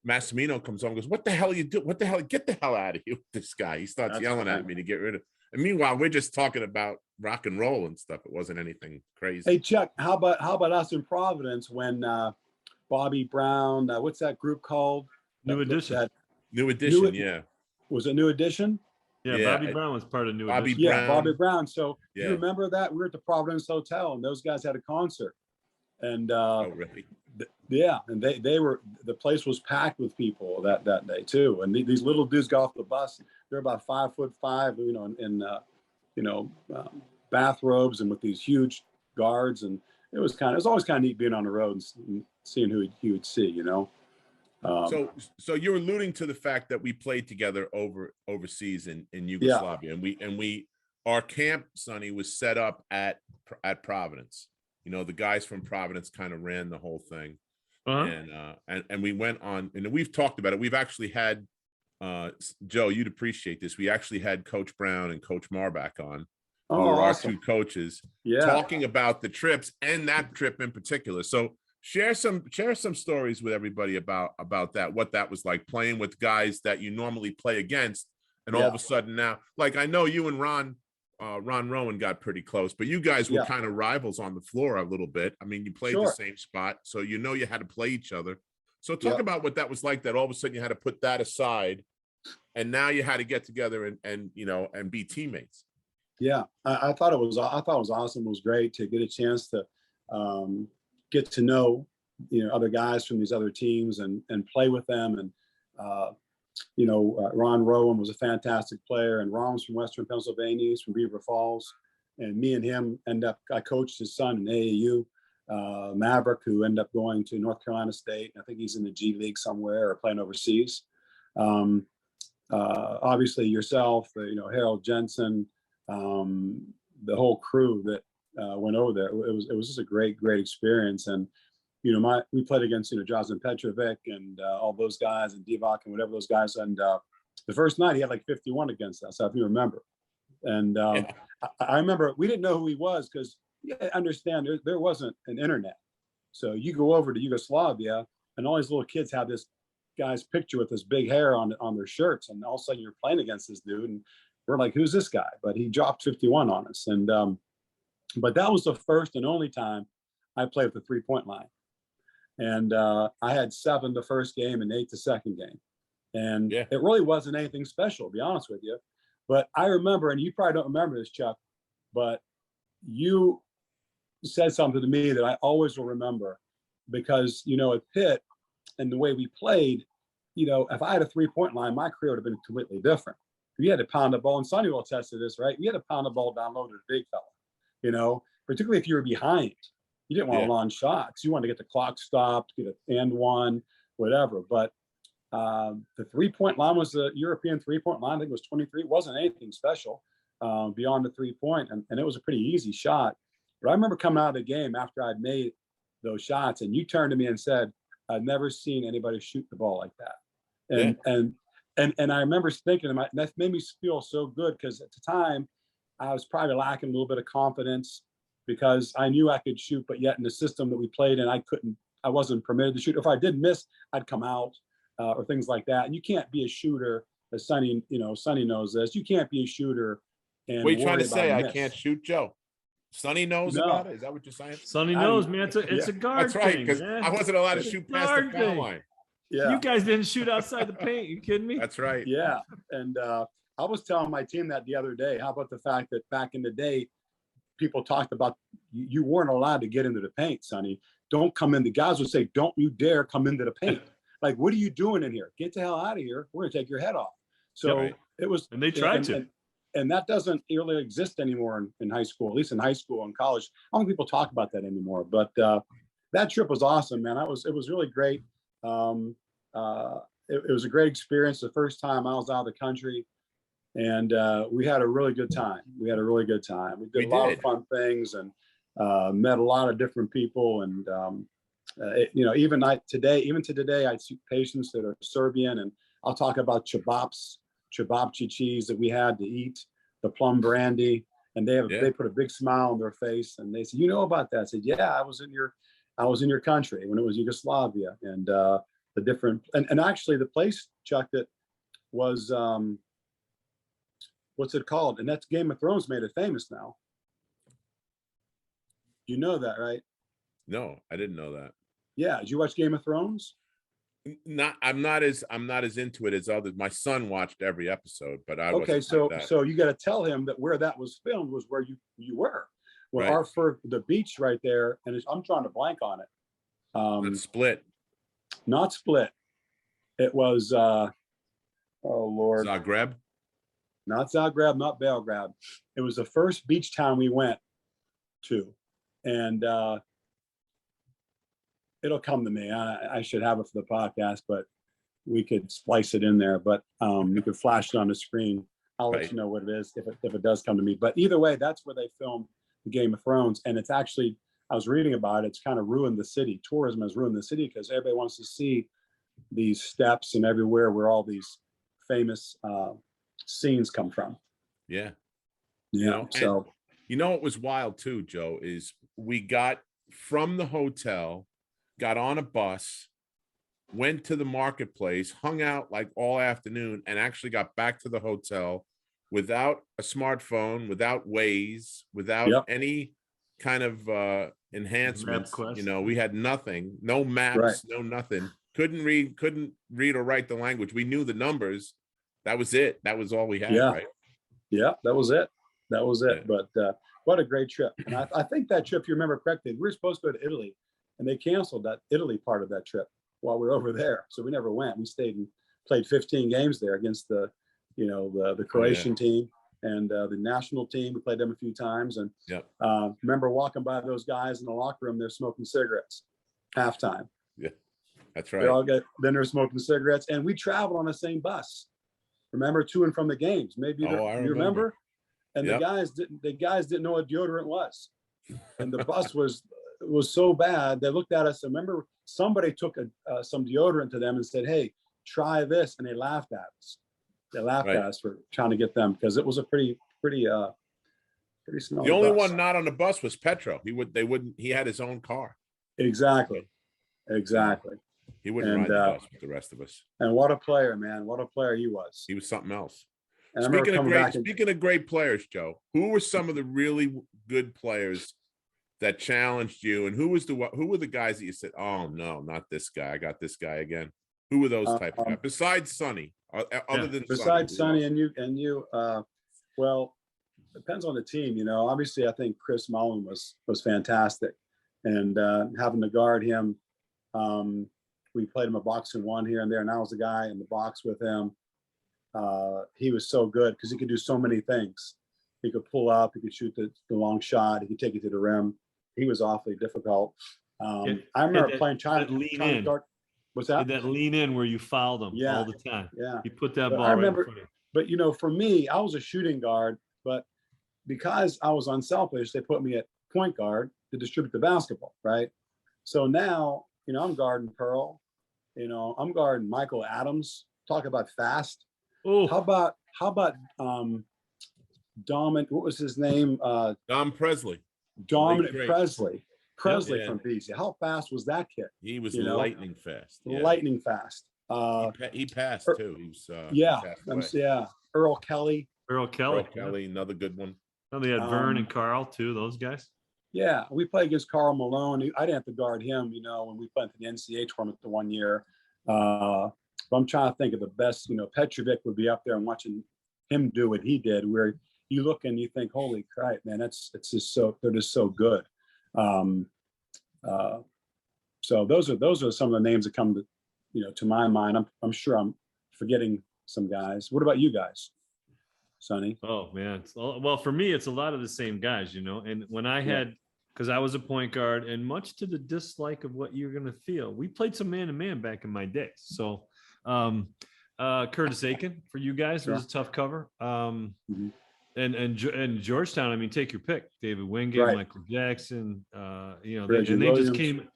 Massimino comes on and goes, "What the hell are you doing? What the hell? Get the hell out of here with this guy." He starts yelling at me to get rid of. And meanwhile, we're just talking about rock and roll and stuff. It wasn't anything crazy. Hey, Chuck, how about us in Providence when Bobby Brown, what's that group called? New Edition. New Edition, yeah. Was it New Edition? Yeah, Bobby Brown was part of New Edition. Yeah, Bobby Brown. So you remember that? We were at the Providence Hotel, and those guys had a concert. And oh, really? And the place was packed with people that day too. And these little dudes got off the bus. They're about 5'5", in bathrobes and with these huge guards. And it was always kind of neat being on the road and seeing who he would see, So you're alluding to the fact that we played together overseas in Yugoslavia, and our camp, Sonny, was set up at Providence. You know, the guys from Providence kind of ran the whole thing, and we went on, and we've talked about it. We've actually had Joe, you'd appreciate this. We actually had Coach Brown and Coach Marbach on, who are our two coaches, talking about the trips and that trip in particular. So share some stories with everybody about that, what that was like, playing with guys that you normally play against, and all of a sudden now, like, I know you and Ron Rowan got pretty close, but you guys were kind of rivals on the floor a little bit. I mean, you played the same spot, so you know you had to play each other. So talk about what that was like, that all of a sudden you had to put that aside, and now you had to get together and you know, and be teammates. Yeah, I thought it was awesome. It was great to get a chance to get to know, you know, other guys from these other teams and play with them. And you know, Ron Rowan was a fantastic player, and Ron was from Western Pennsylvania. He's from Beaver Falls, and me and him I coached his son in AAU, Maverick, who ended up going to North Carolina State. I think he's in the G League somewhere or playing overseas. Obviously yourself, you know, Harold Jensen, the whole crew that went over there. It was just a great experience. And you know, we played against, you know, Jocelyn Petrovic and all those guys, and Divock and whatever those guys. And the first night he had like 51 against us, if you remember. And I remember we didn't know who he was, because you understand there wasn't an internet. So you go over to Yugoslavia and all these little kids have this guy's picture with this big hair on their shirts, and all of a sudden you're playing against this dude, and we're like, who's this guy? But he dropped 51 on us. And but that was the first and only time I played with the 3-point line. And I had 7 the first game and 8 the second game. And it really wasn't anything special, to be honest with you. But I remember, and you probably don't remember this, Chuck, but you said something to me that I always will remember, because, you know, at Pitt and the way we played, you know, if I had a 3-point line, my career would have been completely different. You had to pound the ball, and Sonny will attest to this, right? You had to pound the ball down low to the big fella, you know, particularly if you were behind. You didn't want long shots. You wanted to get the clock stopped, get an and one, whatever. But the 3-point line was the European 3-point line. I think it was 23. It wasn't anything special beyond the 3-point. And it was a pretty easy shot. But I remember coming out of the game after I'd made those shots, and you turned to me and said, I've never seen anybody shoot the ball like that. And I remember thinking, that made me feel so good, because at the time I was probably lacking a little bit of confidence, because I knew I could shoot, but yet in the system that we played in, I wasn't permitted to shoot. If I did miss, I'd come out or things like that. And you can't be a shooter, as Sonny knows this. You can't be a shooter. And what are you trying to say? I can't shoot, Joe? Sonny knows about it? Is that what you're saying? Sonny knows, man. It's a guard. That's right, because I wasn't allowed to shoot past the foul line. Yeah. You guys didn't shoot outside the paint. You kidding me? That's right. Yeah. And I was telling my team that the other day. How about the fact that back in the day, people talked about you weren't allowed to get into the paint, Sonny. Don't come in. The guys would say, don't you dare come into the paint. Like, what are you doing in here? Get the hell out of here. We're going to take your head off. So it was. And they tried to. And that doesn't really exist anymore in high school, at least in high school and college. I don't think people talk about that anymore. But that trip was awesome, man. It was really great. It was a great experience. The first time I was out of the country. And we had a really good time. We did a lot of fun things, and met a lot of different people. And you know, even to today, I see patients that are Serbian, and I'll talk about cevapcici cheese that we had to eat, the plum brandy, and they put a big smile on their face, and they said, "You know about that?" I said, "Yeah, I was in your country when it was Yugoslavia." And the different and actually the place, Chuck, that was what's it called? And that's Game of Thrones made it famous now. You know that, right? No, I didn't know that. Yeah. Did you watch Game of Thrones? I'm not as into it as others. My son watched every episode, but I okay. So you got to tell him that where that was filmed was where you were. Well, the beach right there, and I'm trying to blank on it. It's Split. Not Split. It was oh Lord. Zagreb. Not Zagreb, not Belgrade. It was the first beach town we went to. And it'll come to me. I should have it for the podcast, but we could splice it in there. But we could flash it on the screen. I'll let you know what it is if it does come to me. But either way, that's where they filmed the Game of Thrones, and it's actually, I was reading about it. It's kind of ruined the city. Tourism has ruined the city because everybody wants to see these steps and everywhere where all these famous scenes come from. Yeah. Yeah. So what was wild too, Joe, is we got from the hotel, got on a bus, went to the marketplace, hung out like all afternoon, and actually got back to the hotel without a smartphone, without Waze, without any kind of enhancements. We had nothing, no maps, no nothing. Couldn't read or write the language. We knew the numbers. That was it. That was all we had. Right? Yeah, that was it. But what a great trip. And I think that trip, if you remember correctly, we were supposed to go to Italy, and they canceled that Italy part of that trip while we were over there. So we never went. We stayed and played 15 games there against the Croatian team and the national team. We played them a few times. And remember walking by those guys in the locker room, they're smoking cigarettes halftime. Yeah, that's right. Then they're smoking cigarettes. And we traveled on the same bus. Remember, to and from the games. Maybe you remember? And the guys didn't know what deodorant was. And the bus was so bad. They looked at us. I remember somebody took some deodorant to them and said, "Hey, try this." And they laughed at us. They laughed at us for trying to get them, because it was a pretty smelly The only bus. one not on the bus was Petro. He had his own car. Exactly. He wouldn't ride the bus with the rest of us. And what a player, man. What a player he was. He was something else. And Speaking of great players, Joe, who were some of the really good players that challenged you, and who were the guys that you said, "Oh no, not this guy. I got this guy again"? Who were those type of guys besides Sonny? Besides Sonny and you, well, depends on the team. Obviously, I think Chris Mullen was fantastic, and having to guard him. We played him a boxing one here and there, and I was the guy in the box with him. He was so good because he could do so many things. He could pull up, he could shoot the long shot, he could take it to the rim. He was awfully difficult. I remember playing China guard. What's that? That lean in where you fouled him all the time. Yeah. He put that ball right in front of you. But for me, I was a shooting guard, but because I was unselfish, they put me at point guard to distribute the basketball, right? So now, I'm guarding Pearl. I'm guarding Michael Adams. Talk about fast. Oh, how about Dominic? What was his name? Dom Presley. Dominic Presley. From BC. How fast was that kid? He was lightning fast. Yeah. Lightning fast. He passed too. He was Earl Kelly. Another good one. Oh, they had Vern and Carl too. Those guys. Yeah, we played against Carl Malone. I didn't have to guard him, when we played for the NCAA tournament the one year. But I'm trying to think of the best. Petrovic would be up there and watching him do what he did, where you look and you think, "Holy crap, man! they're just so good." So those are some of the names that come to my mind. I'm sure I'm forgetting some guys. What about you guys, Sonny? Oh man, well for me it's a lot of the same guys, And when I had, because I was a point guard, and much to the dislike of what you're gonna feel, we played some man-to-man back in my day. So Curtis Aiken for you guys was a tough cover. And Georgetown, I mean, take your pick. David Wingate, Michael Jackson, they just came,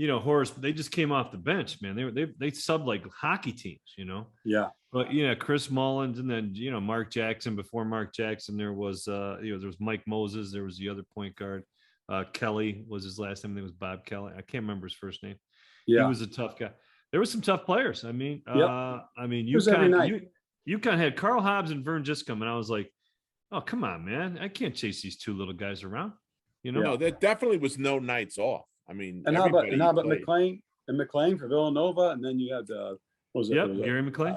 Horace, they just came off the bench, man. They subbed like hockey teams, Yeah. But Chris Mullins, and then Mark Jackson. Before Mark Jackson, there was there was Mike Moses. There was the other point guard. Kelly was his last name. It was Bob Kelly. I can't remember his first name. Yeah. He was a tough guy. There were some tough players. I mean, UConn had Carl Hobbs and Vern Giscombe, and I was like, "Oh, come on, man! I can't chase these two little guys around." No, there definitely was no nights off. I mean, and how about McLean for Villanova, and then you had Gary McLean,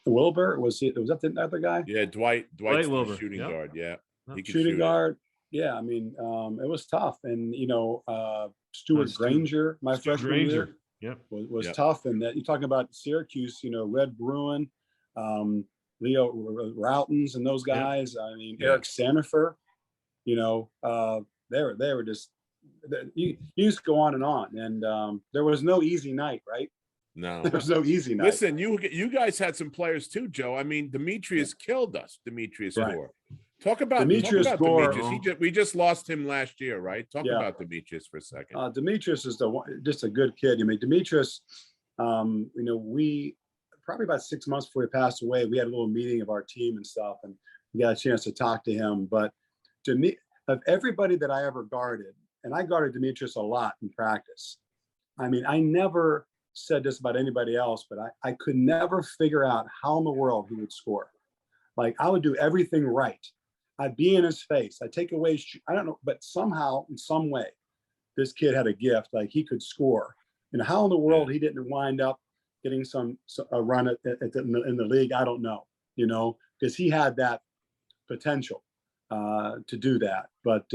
Wilbur was that the other guy? Yeah, Dwight's Wilbur, shooting guard. Yeah, he could shooting guard. Yeah, I mean, it was tough, and Stuart Granger, freshman year, was tough, and that you're talking about Syracuse, Red Bruin, Leo Routens, and those guys. I mean, Eric Sanifer, they were just you just go on, and there was no easy night, right? No, There was no easy night. listen, you guys had some players too, Joe. I mean, Demetrius killed us. Demetrius Right. Gore. Talk about Demetrius Gore. Demetrius. We just lost him last year, right? Talk Yeah. about Demetrius for a second. Demetrius is just a good kid. I mean, Demetrius, we probably about 6 months before he passed away, we had a little meeting of our team and stuff, and we got a chance to talk to him. But to me, of everybody that I ever guarded, and I guarded Demetrius a lot in practice. I mean, I never said this about anybody else, but I could never figure out how in the world he would score. Like, I would do everything right. I'd be in his face. I'd take away, I don't know, but somehow, in some way, this kid had a gift. Like, he could score. And how in the world he didn't wind up getting a run in the league, I don't know, because he had that potential to do that. But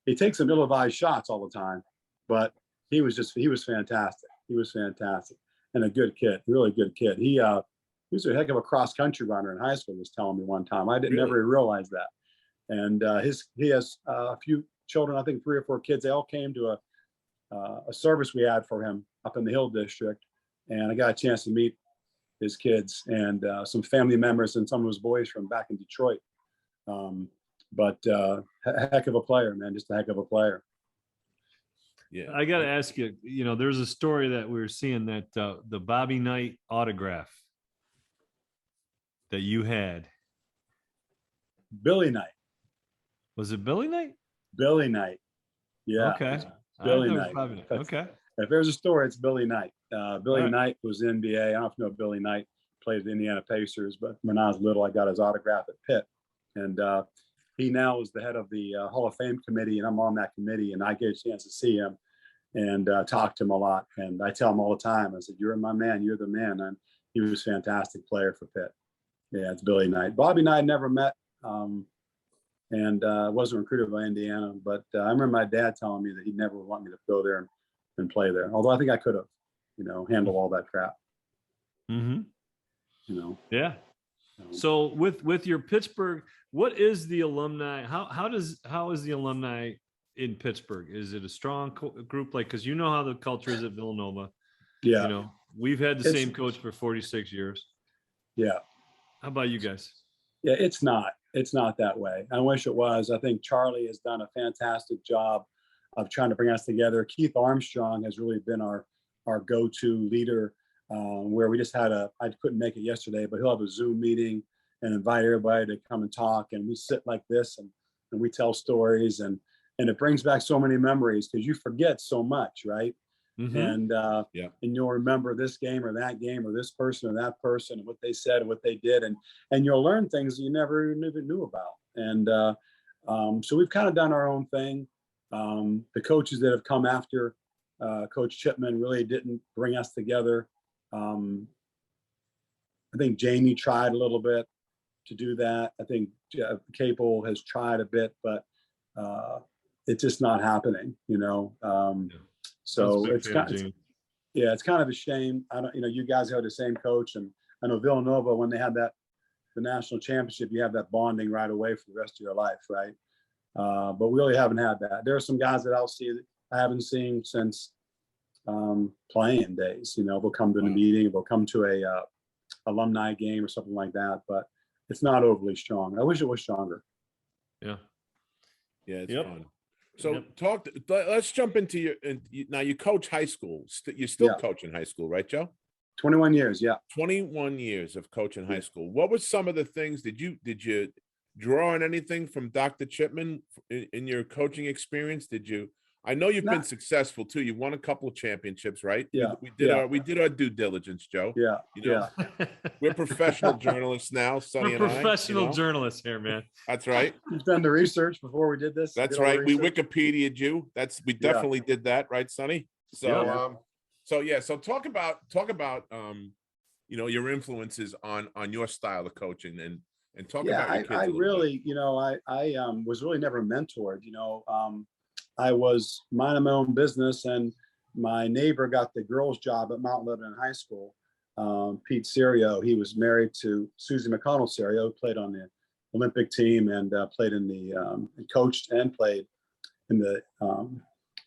he takes some ill-advised shots all the time. But he was fantastic. He was fantastic and a good kid, really good kid. He was a heck of a cross-country runner in high school. He was telling me one time. I didn't never realize that. And he has a few children, I think 3 or 4 kids. They all came to a service we had for him up in the Hill District, and I got a chance to meet his kids and some family members and some of his boys from back in Detroit. But heck of a player, man, just a heck of a player. Yeah, I got to ask you. There's a story that we were seeing that the Bobby Knight autograph that you had. Billy Knight. Was it Billy Knight? Billy Knight. Yeah. Okay. Billy Knight. Okay. If there's a story, it's Billy Knight. Billy Knight was in the NBA. I don't know if you know Billy Knight played at the Indiana Pacers, but when I was little, I got his autograph at Pitt. And he now is the head of the Hall of Fame committee, and I'm on that committee, and I get a chance to see him and talk to him a lot. And I tell him all the time, I said, "You're my man. You're the man." And he was a fantastic player for Pitt. Yeah, it's Billy Knight. Bobby Knight never met. And wasn't recruited by Indiana, but I remember my dad telling me that he'd never want me to go there and play there. Although I think I could have, handled all that crap. Mm-hmm. Yeah. So So with your Pittsburgh, what is the alumni? How is the alumni in Pittsburgh? Is it a strong group? Like, because how the culture is at Villanova. yeah, We've had the same coach for 46 years. yeah, How about you guys? yeah. It's not that way. I wish it was. I think Charlie has done a fantastic job of trying to bring us together. Keith Armstrong has really been our go-to leader. Where we just had I couldn't make it yesterday, but he'll have a Zoom meeting and invite everybody to come and talk. And we sit like this and we tell stories and it brings back so many memories because you forget so much, right? Mm-hmm. And and you'll remember this game or that game or this person or that person and what they said and what they did, and you'll learn things that you never even knew about. And so we've kind of done our own thing. The coaches that have come after Coach Chipman really didn't bring us together. I think Jamie tried a little bit to do that. I think Capel has tried a bit, but it's just not happening, So it's kind of a shame. I don't, you guys have the same coach, and I know Villanova, when they had the national championship, you have that bonding right away for the rest of your life, right? But we really haven't had that. There are some guys that I haven't seen since playing days. They'll come to the meeting, they'll come to a alumni game or something like that, but it's not overly strong. I wish it was stronger. Yeah, it's fun. So let's jump into now you coach high school. You're still coaching high school, right, Joe? 21 years. Yeah. 21 years of coaching high school. What were some of the things, did you draw on anything from Dr. Chipman in your coaching experience? I know you've been successful too. You won a couple of championships, right? Yeah. We did our due diligence, Joe. Yeah. We're professional journalists now, Sonny and I. We're professional journalists here, man. That's right. You've done the research before we did this. That's right. We Wikipedia'd you. We definitely did that, right, Sonny? So So talk about your influences on your style of coaching and talk about your kids. I really, I was really never mentored. I was minding my own business, and my neighbor got the girls' job at Mount Lebanon High School. Pete Serio, he was married to Susie McConnell Serio, who played on the Olympic team and played in the coached and played in the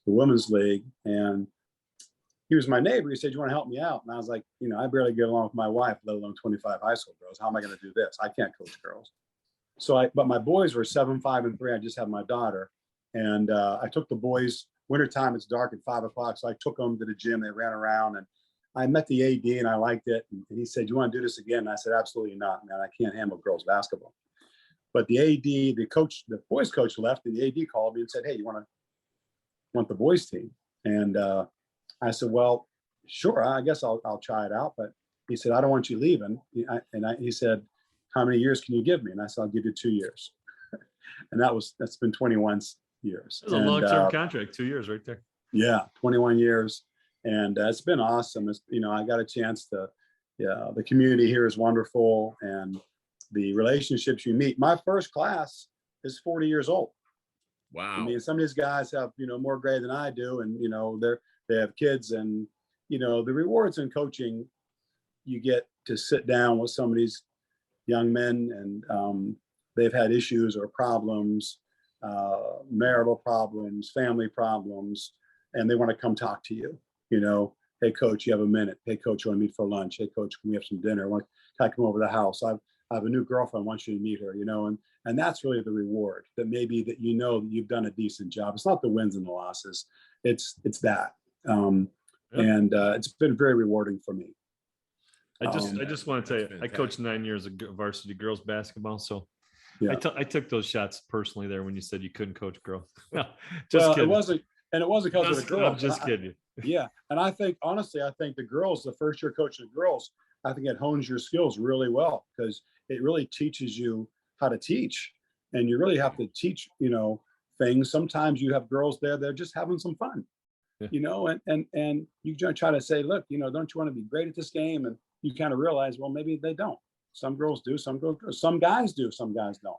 the women's league. And he was my neighbor. He said, "You want to help me out?" And I was like, I barely get along with my wife, let alone 25 high school girls. How am I going to do this? I can't coach girls. But my boys were 7, 5, and 3. I just had my daughter. And I took the boys, wintertime, it's dark at 5 o'clock. So I took them to the gym. They ran around, and I met the AD and I liked it. And he said, "You want to do this again?" And I said, "Absolutely not, man. I can't handle girls basketball." But the AD, the coach, the boys coach left, and the AD called me and said, "Hey, you want the boys team?" And I said, "Well, sure, I guess I'll try it out." But he said, "I don't want you leaving." He said, "How many years can you give me?" And I said, "I'll give you 2 years." And that's been 21 years. That's a long-term contract, 2 years right there. Yeah, 21 years. And it's been awesome. I got a chance to, the community here is wonderful, and the relationships you meet. My first class is 40 years old. Wow. I mean, some of these guys have, more grade than I do, and, they have kids, and, the rewards in coaching, you get to sit down with some of these young men, and they've had issues or problems, marital problems, family problems, and they want to come talk to you. "Hey, coach, you have a minute? Hey, coach, you want to meet for lunch? Hey, coach, can we have some dinner? Can I come over to the house? I have a new girlfriend. I want you to meet her." And that's really the reward, that maybe that you've done a decent job. It's not the wins and the losses. It's that. And it's been very rewarding for me. I just want to tell you, I fantastic. coached 9 years of varsity girls basketball, so Yeah. I took those shots personally there when you said you couldn't coach girls. No, Well, kidding. it wasn't because of the girls. I'm just kidding you. Yeah. And I think, honestly, the girls, the first year coaching the girls, I think it hones your skills really well, because it really teaches you how to teach. And you really have to teach, things. Sometimes you have girls there, they're just having some fun, Yeah. and you try to say, "Look, don't you want to be great at this game?" And you kind of realize, well, maybe they don't. Some girls do, some guys do, some guys don't.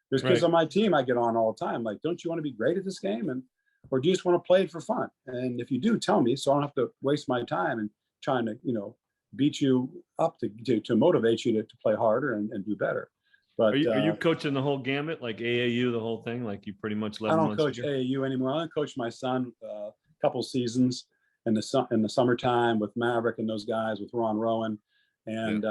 There's kids Right. on my team I get on all the time, like, "Don't you want to be great at this game? Or do you just want to play it for fun? And if you do, tell me, so I don't have to waste my time and trying to, beat you up to motivate you to play harder and do better." But Are you coaching the whole gamut, like AAU, the whole thing? Like you pretty much I don't coach AAU anymore. I only coach my son a couple seasons in the summertime with Maverick and those guys, with Rowan. And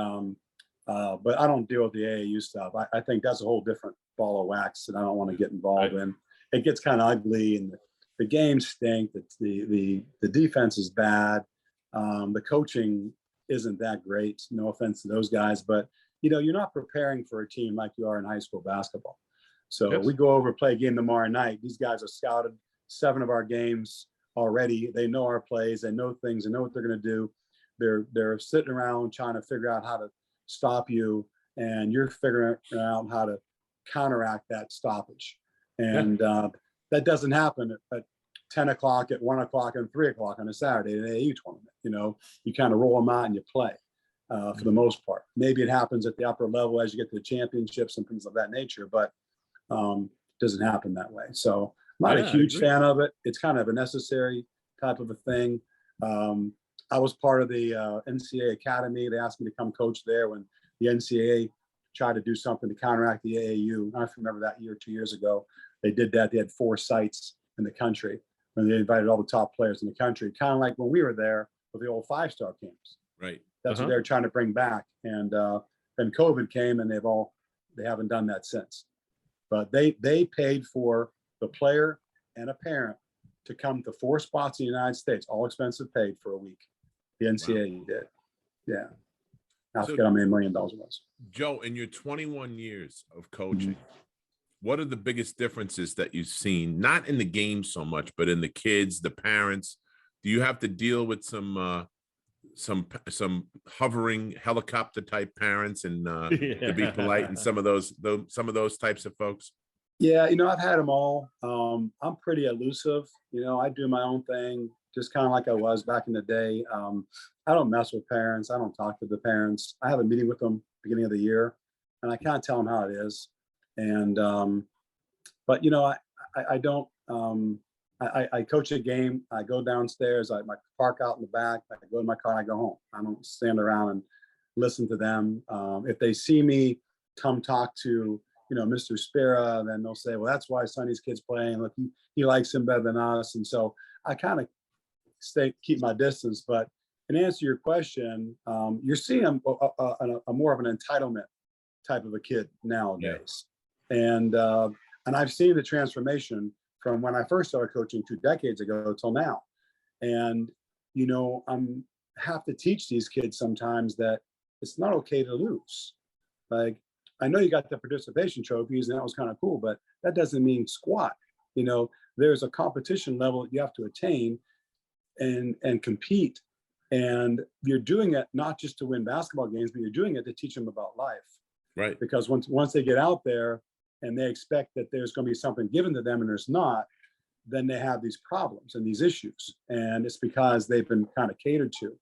but I don't deal with the AAU stuff. I think that's a whole different ball of wax that I don't want to get involved in. It gets kind of ugly, and the games stink. The defense is bad. The coaching isn't that great. No offense to those guys, but you're not preparing for a team like you are in high school basketball. So we go over, play a game tomorrow night. These guys are scouted 7 of our games already. They know our plays. They know things. They know what they're going to do. They're sitting around trying to figure out how to stop you, and you're figuring out how to counteract that stoppage. And that doesn't happen at 10 o'clock, at 1 o'clock, and 3 o'clock on a Saturday in an AAU tournament. You kind of roll them out and you play. For the most part. Maybe it happens at the upper level as you get to the championships and things of that nature, but doesn't happen that way. So I'm not a huge fan of it. It's kind of a necessary type of a thing. I was part of the NCAA Academy. They asked me to come coach there when the NCAA tried to do something to counteract the AAU. I remember that year, 2 years ago. They did that. They had 4 sites in the country, and they invited all the top players in the country, kind of like when we were there with the old 5-star camps. Right. That's what they're trying to bring back. And then COVID came, and they haven't done that since. But they paid for the player and a parent to come to 4 spots in the United States, all expenses paid, for a week. The NCAA did. Yeah. I forget how many $1 million it was. Joe, in your 21 years of coaching, what are the biggest differences that you've seen? Not in the game so much, but in the kids, the parents. Do you have to deal with some hovering helicopter type parents and to be polite, and some of those types of folks? Yeah, I've had them all. I'm pretty elusive. I do my own thing, just kind of like I was back in the day. I don't mess with parents. I don't talk to the parents. I have a meeting with them beginning of the year, and I kind of tell them how it is. And but I don't. I coach a game. I go downstairs. I park out in the back. I go in my car. And I go home. I don't stand around and listen to them. If they see me come talk to Mr. Spera, then they'll say, "Well, that's why Sonny's kid's playing. Look, he likes him better than us." And so I kind of keep my distance. But in answer to your question, you're seeing a more of an entitlement type of a kid nowadays. And I've seen the transformation from when I first started coaching 2 decades ago till now. And, you know, I'm have to teach these kids sometimes that it's not okay to lose. Like, I know you got the participation trophies and that was kind of cool, but that doesn't mean squat. You know, there's a competition level that you have to attain and compete. And you're doing it not just to win basketball games, but you're doing it to teach them about life. Right. Because once they get out there and they expect that there's going to be something given to them and there's not, then they have these problems and these issues. And it's because they've been kind of catered to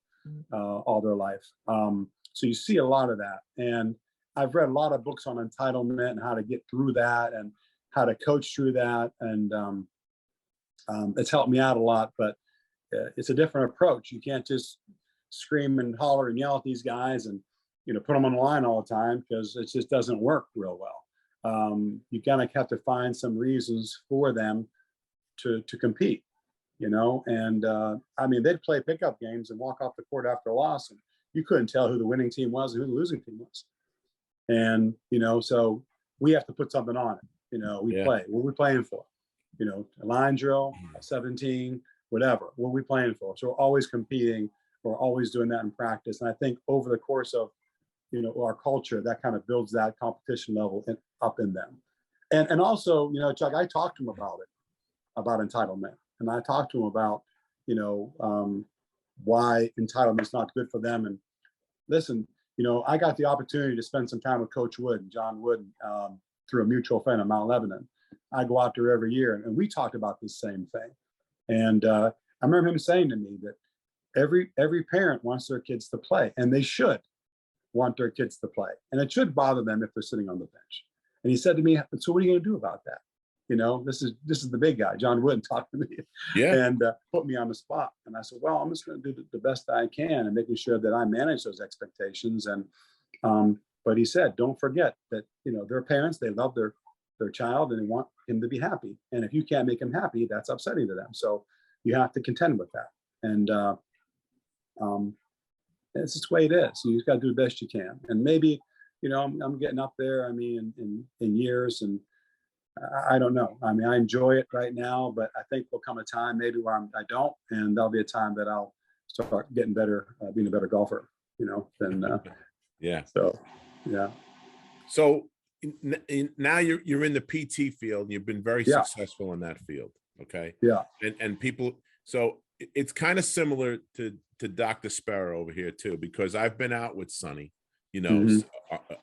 all their life. So you see a lot of that. And I've read a lot of books on entitlement and how to get through that and how to coach through that. And it's helped me out a lot, but it's a different approach. You can't just scream and holler and yell at these guys and, you know, put them on the line all the time, because it just doesn't work real well. You kind of have to find some reasons for them to compete, you know. And I mean, they'd play pickup games and walk off the court after a loss, and you couldn't tell who the winning team was and who the losing team was. And, you know, so we have to put something on it. You know, we play. What are we playing for? You know, a line drill, a 17, whatever. What are we playing for? So we're always competing. We're always doing that in practice. And I think over the course of, you know, our culture, that kind of builds that competition level up in them. And also, you know, Chuck, I talked to him about entitlement. And I talked to him about, you know, why entitlement is not good for them. And listen, you know, I got the opportunity to spend some time with Coach Wood and John Wood through a mutual friend in Mount Lebanon. I go out there every year, and we talked about this same thing. And I remember him saying to me that every parent wants their kids to play, and they should want their kids to play. And it should bother them if they're sitting on the bench. And he said to me, so what are you going to do about that? You know, this is the big guy, John Wood, talking to me and put me on the spot. And I said, well, I'm just going to do the best I can and making sure that I manage those expectations. And but he said, don't forget that, you know, their parents, they love their child and they want him to be happy. And if you can't make him happy, that's upsetting to them. So you have to contend with that. And it's just the way it is. You just got to do the best you can. And maybe, you know, I'm getting up there, I mean, in years, and I don't know. I mean, I enjoy it right now, but I think there'll come a time maybe where I don't, and there'll be a time that I'll start getting better, being a better golfer, you know, than So, yeah. So now you're in the PT field, and you've been very successful in that field. Okay. Yeah. And people, so it's kind of similar to Dr. Spera over here too, because I've been out with Sonny, you know,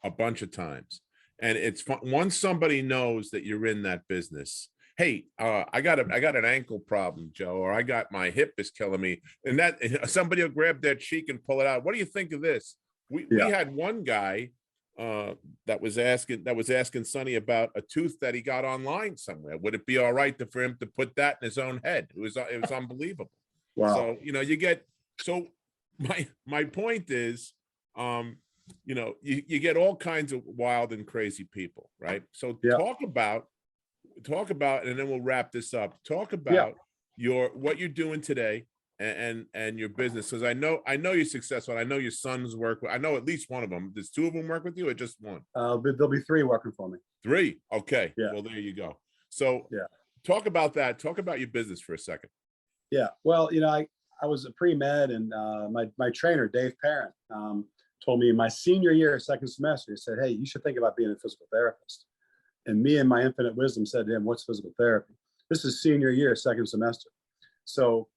a bunch of times. And it's fun once somebody knows that you're in that business. Hey, I got an ankle problem, Joe, or I got my hip is killing me, and that somebody will grab their cheek and pull it out. What do you think of this? We had one guy that was asking Sonny about a tooth that he got online somewhere. Would it be all right for him to put that in his own head? It was unbelievable. Wow. So you know, my point is, you know, you get all kinds of wild and crazy people, right? So talk about, and then we'll wrap this up. Talk about what you're doing today and your business, because I know you're successful. I know your sons work. I know at least one of them. Does 2 of them work with you, or just one? There'll be 3 working for me. 3. Okay. Yeah. Well, there you go. So talk about that. Talk about your business for a second. Yeah. Well, you know, I was a pre-med, and my trainer, Dave Parent, told me in my senior year, second semester, he said, hey, you should think about being a physical therapist. And me, in my infinite wisdom, said to him, what's physical therapy? This is senior year, second semester. So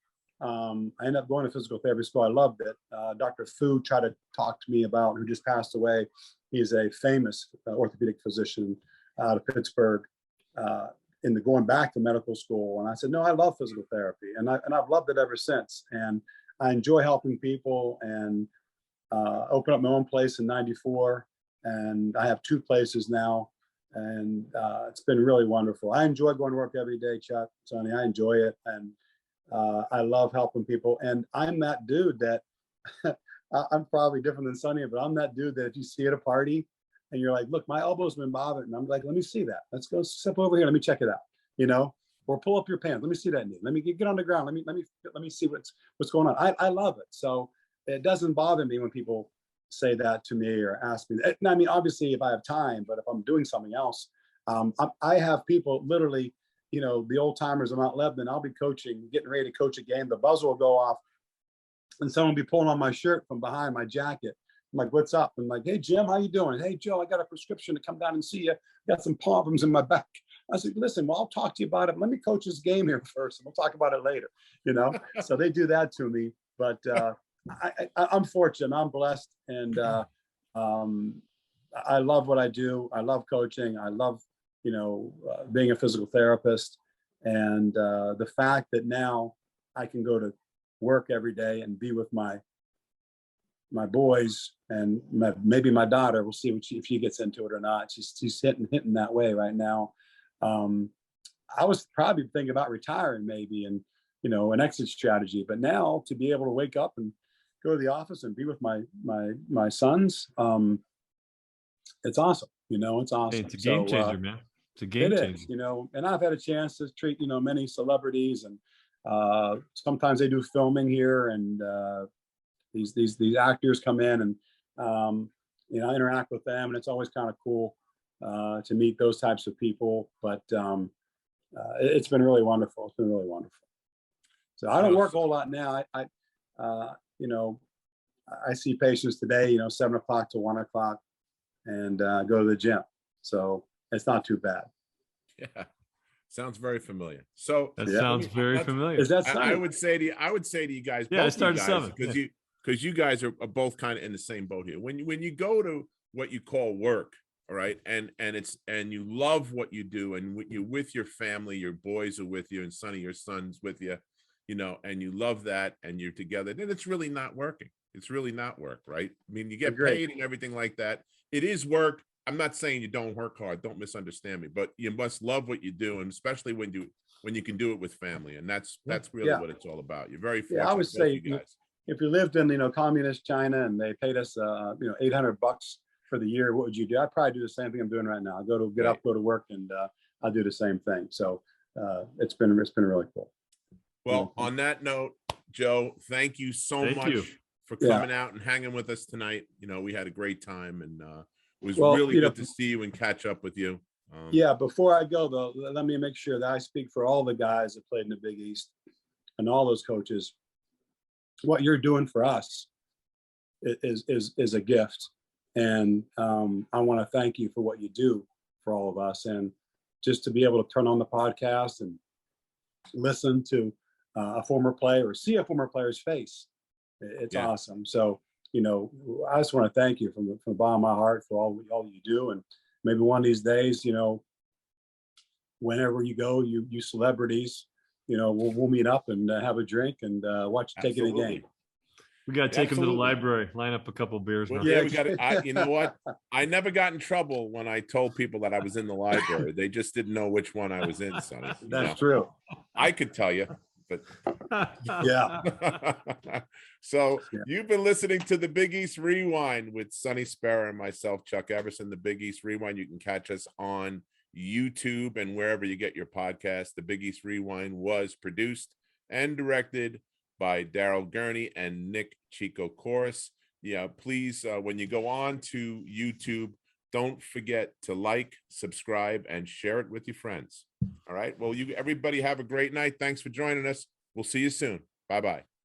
I ended up going to physical therapy school. I loved it. Dr. Fu tried to talk to me about, who just passed away. He's a famous orthopedic physician out of Pittsburgh, going back to medical school. And I said, no, I love physical therapy. And I've loved it ever since. And I enjoy helping people, and opened up my own place in '94, and I have 2 places now, and it's been really wonderful. I enjoy going to work every day, Chuck, Sonny. I enjoy it, and I love helping people. And I'm that dude that I'm probably different than Sonny, but I'm that dude that if you see at a party and you're like, look, my elbow's been bothering, and I'm like, let me see that. Let's go step over here. Let me check it out. You know, or pull up your pants. Let me see that knee. Let me get on the ground. Let me see what's going on. I love it. So it doesn't bother me when people say that to me or ask me. I mean, obviously, if I have time, but if I'm doing something else, I have people literally, you know, the old timers in Mount Lebanon. I'll be coaching, getting ready to coach a game. The buzzer will go off, and someone will be pulling on my shirt from behind my jacket. I'm like, what's up? I'm like, hey, Jim, how you doing? Hey, Joe, I got a prescription to come down and see you. Got some problems in my back. I said, listen, well, I'll talk to you about it. Let me coach this game here first, and we'll talk about it later. You know, so they do that to me. But I'm fortunate. I'm blessed, and I love what I do. I love coaching. I love, you know, being a physical therapist, and the fact that now I can go to work every day and be with my boys and maybe my daughter. We'll see if she gets into it or not. She's hitting that way right now. I was probably thinking about retiring maybe, and, you know, an exit strategy, but now to be able to wake up and go to the office and be with my sons, it's awesome. You know, it's awesome. Hey, it's a game changer, man. It's a game changer. You know, and I've had a chance to treat, you know, many celebrities, and sometimes they do filming here, and these actors come in, and you know, I interact with them, and it's always kind of cool to meet those types of people. But it's been really wonderful. It's been really wonderful. So I don't work a whole lot now. I you know, I see patients today, you know, 7 o'clock to 1 o'clock, and go to the gym. So it's not too bad. Yeah. Sounds very familiar. So that sounds very familiar. Is that I would say to you guys, yeah, I started 7 because you guys are both kind of in the same boat here. When you go to what you call work, all right, and you love what you do, and you're with your family, your boys are with you, and Sonny, your son's with you, you know, and you love that, and you're together, then it's really not working. It's really not work, right? I mean, you get paid and everything like that. It is work. I'm not saying you don't work hard. Don't misunderstand me, but you must love what you do, and especially when you can do it with family, and that's really what it's all about. You're very fortunate. I would say, you guys. If you lived in, you know, communist China and they paid us, you know, $800 for the year, what would you do? I'd probably do the same thing I'm doing right now. I'll get up, go to work, and I'll do the same thing. So it's been really cool. Well, on that note, Joe, thank you so much for coming out and hanging with us tonight. You know, we had a great time, and it was really good to see you and catch up with you. Yeah, before I go though, let me make sure that I speak for all the guys that played in the Big East and all those coaches. What you're doing for us is a gift, and I want to thank you for what you do for all of us, and just to be able to turn on the podcast and listen to a former player or see a former player's face. It's awesome. So, you know, I just want to thank you from the bottom of my heart for all you do. And maybe one of these days, you know, whenever you go, you celebrities, you know, we'll meet up and have a drink and watch you take in a game. We got to take them to the library, line up a couple beers. Well, yeah, we got to. You know what? I never got in trouble when I told people that I was in the library. They just didn't know which one I was in, Sonny. That's true. I could tell you, but yeah. So you've been listening to the Big East Rewind with Sonny Spera and myself, Chuck Everson. The Big East Rewind. You can catch us on YouTube and wherever you get your podcast. The Big East Rewind was produced and directed by Daryl Gurney and Nick Chico Chorus. Yeah, please, when you go on to YouTube, don't forget to like, subscribe, and share it with your friends. All right. Well, everybody have a great night. Thanks for joining us. We'll see you soon. Bye-bye.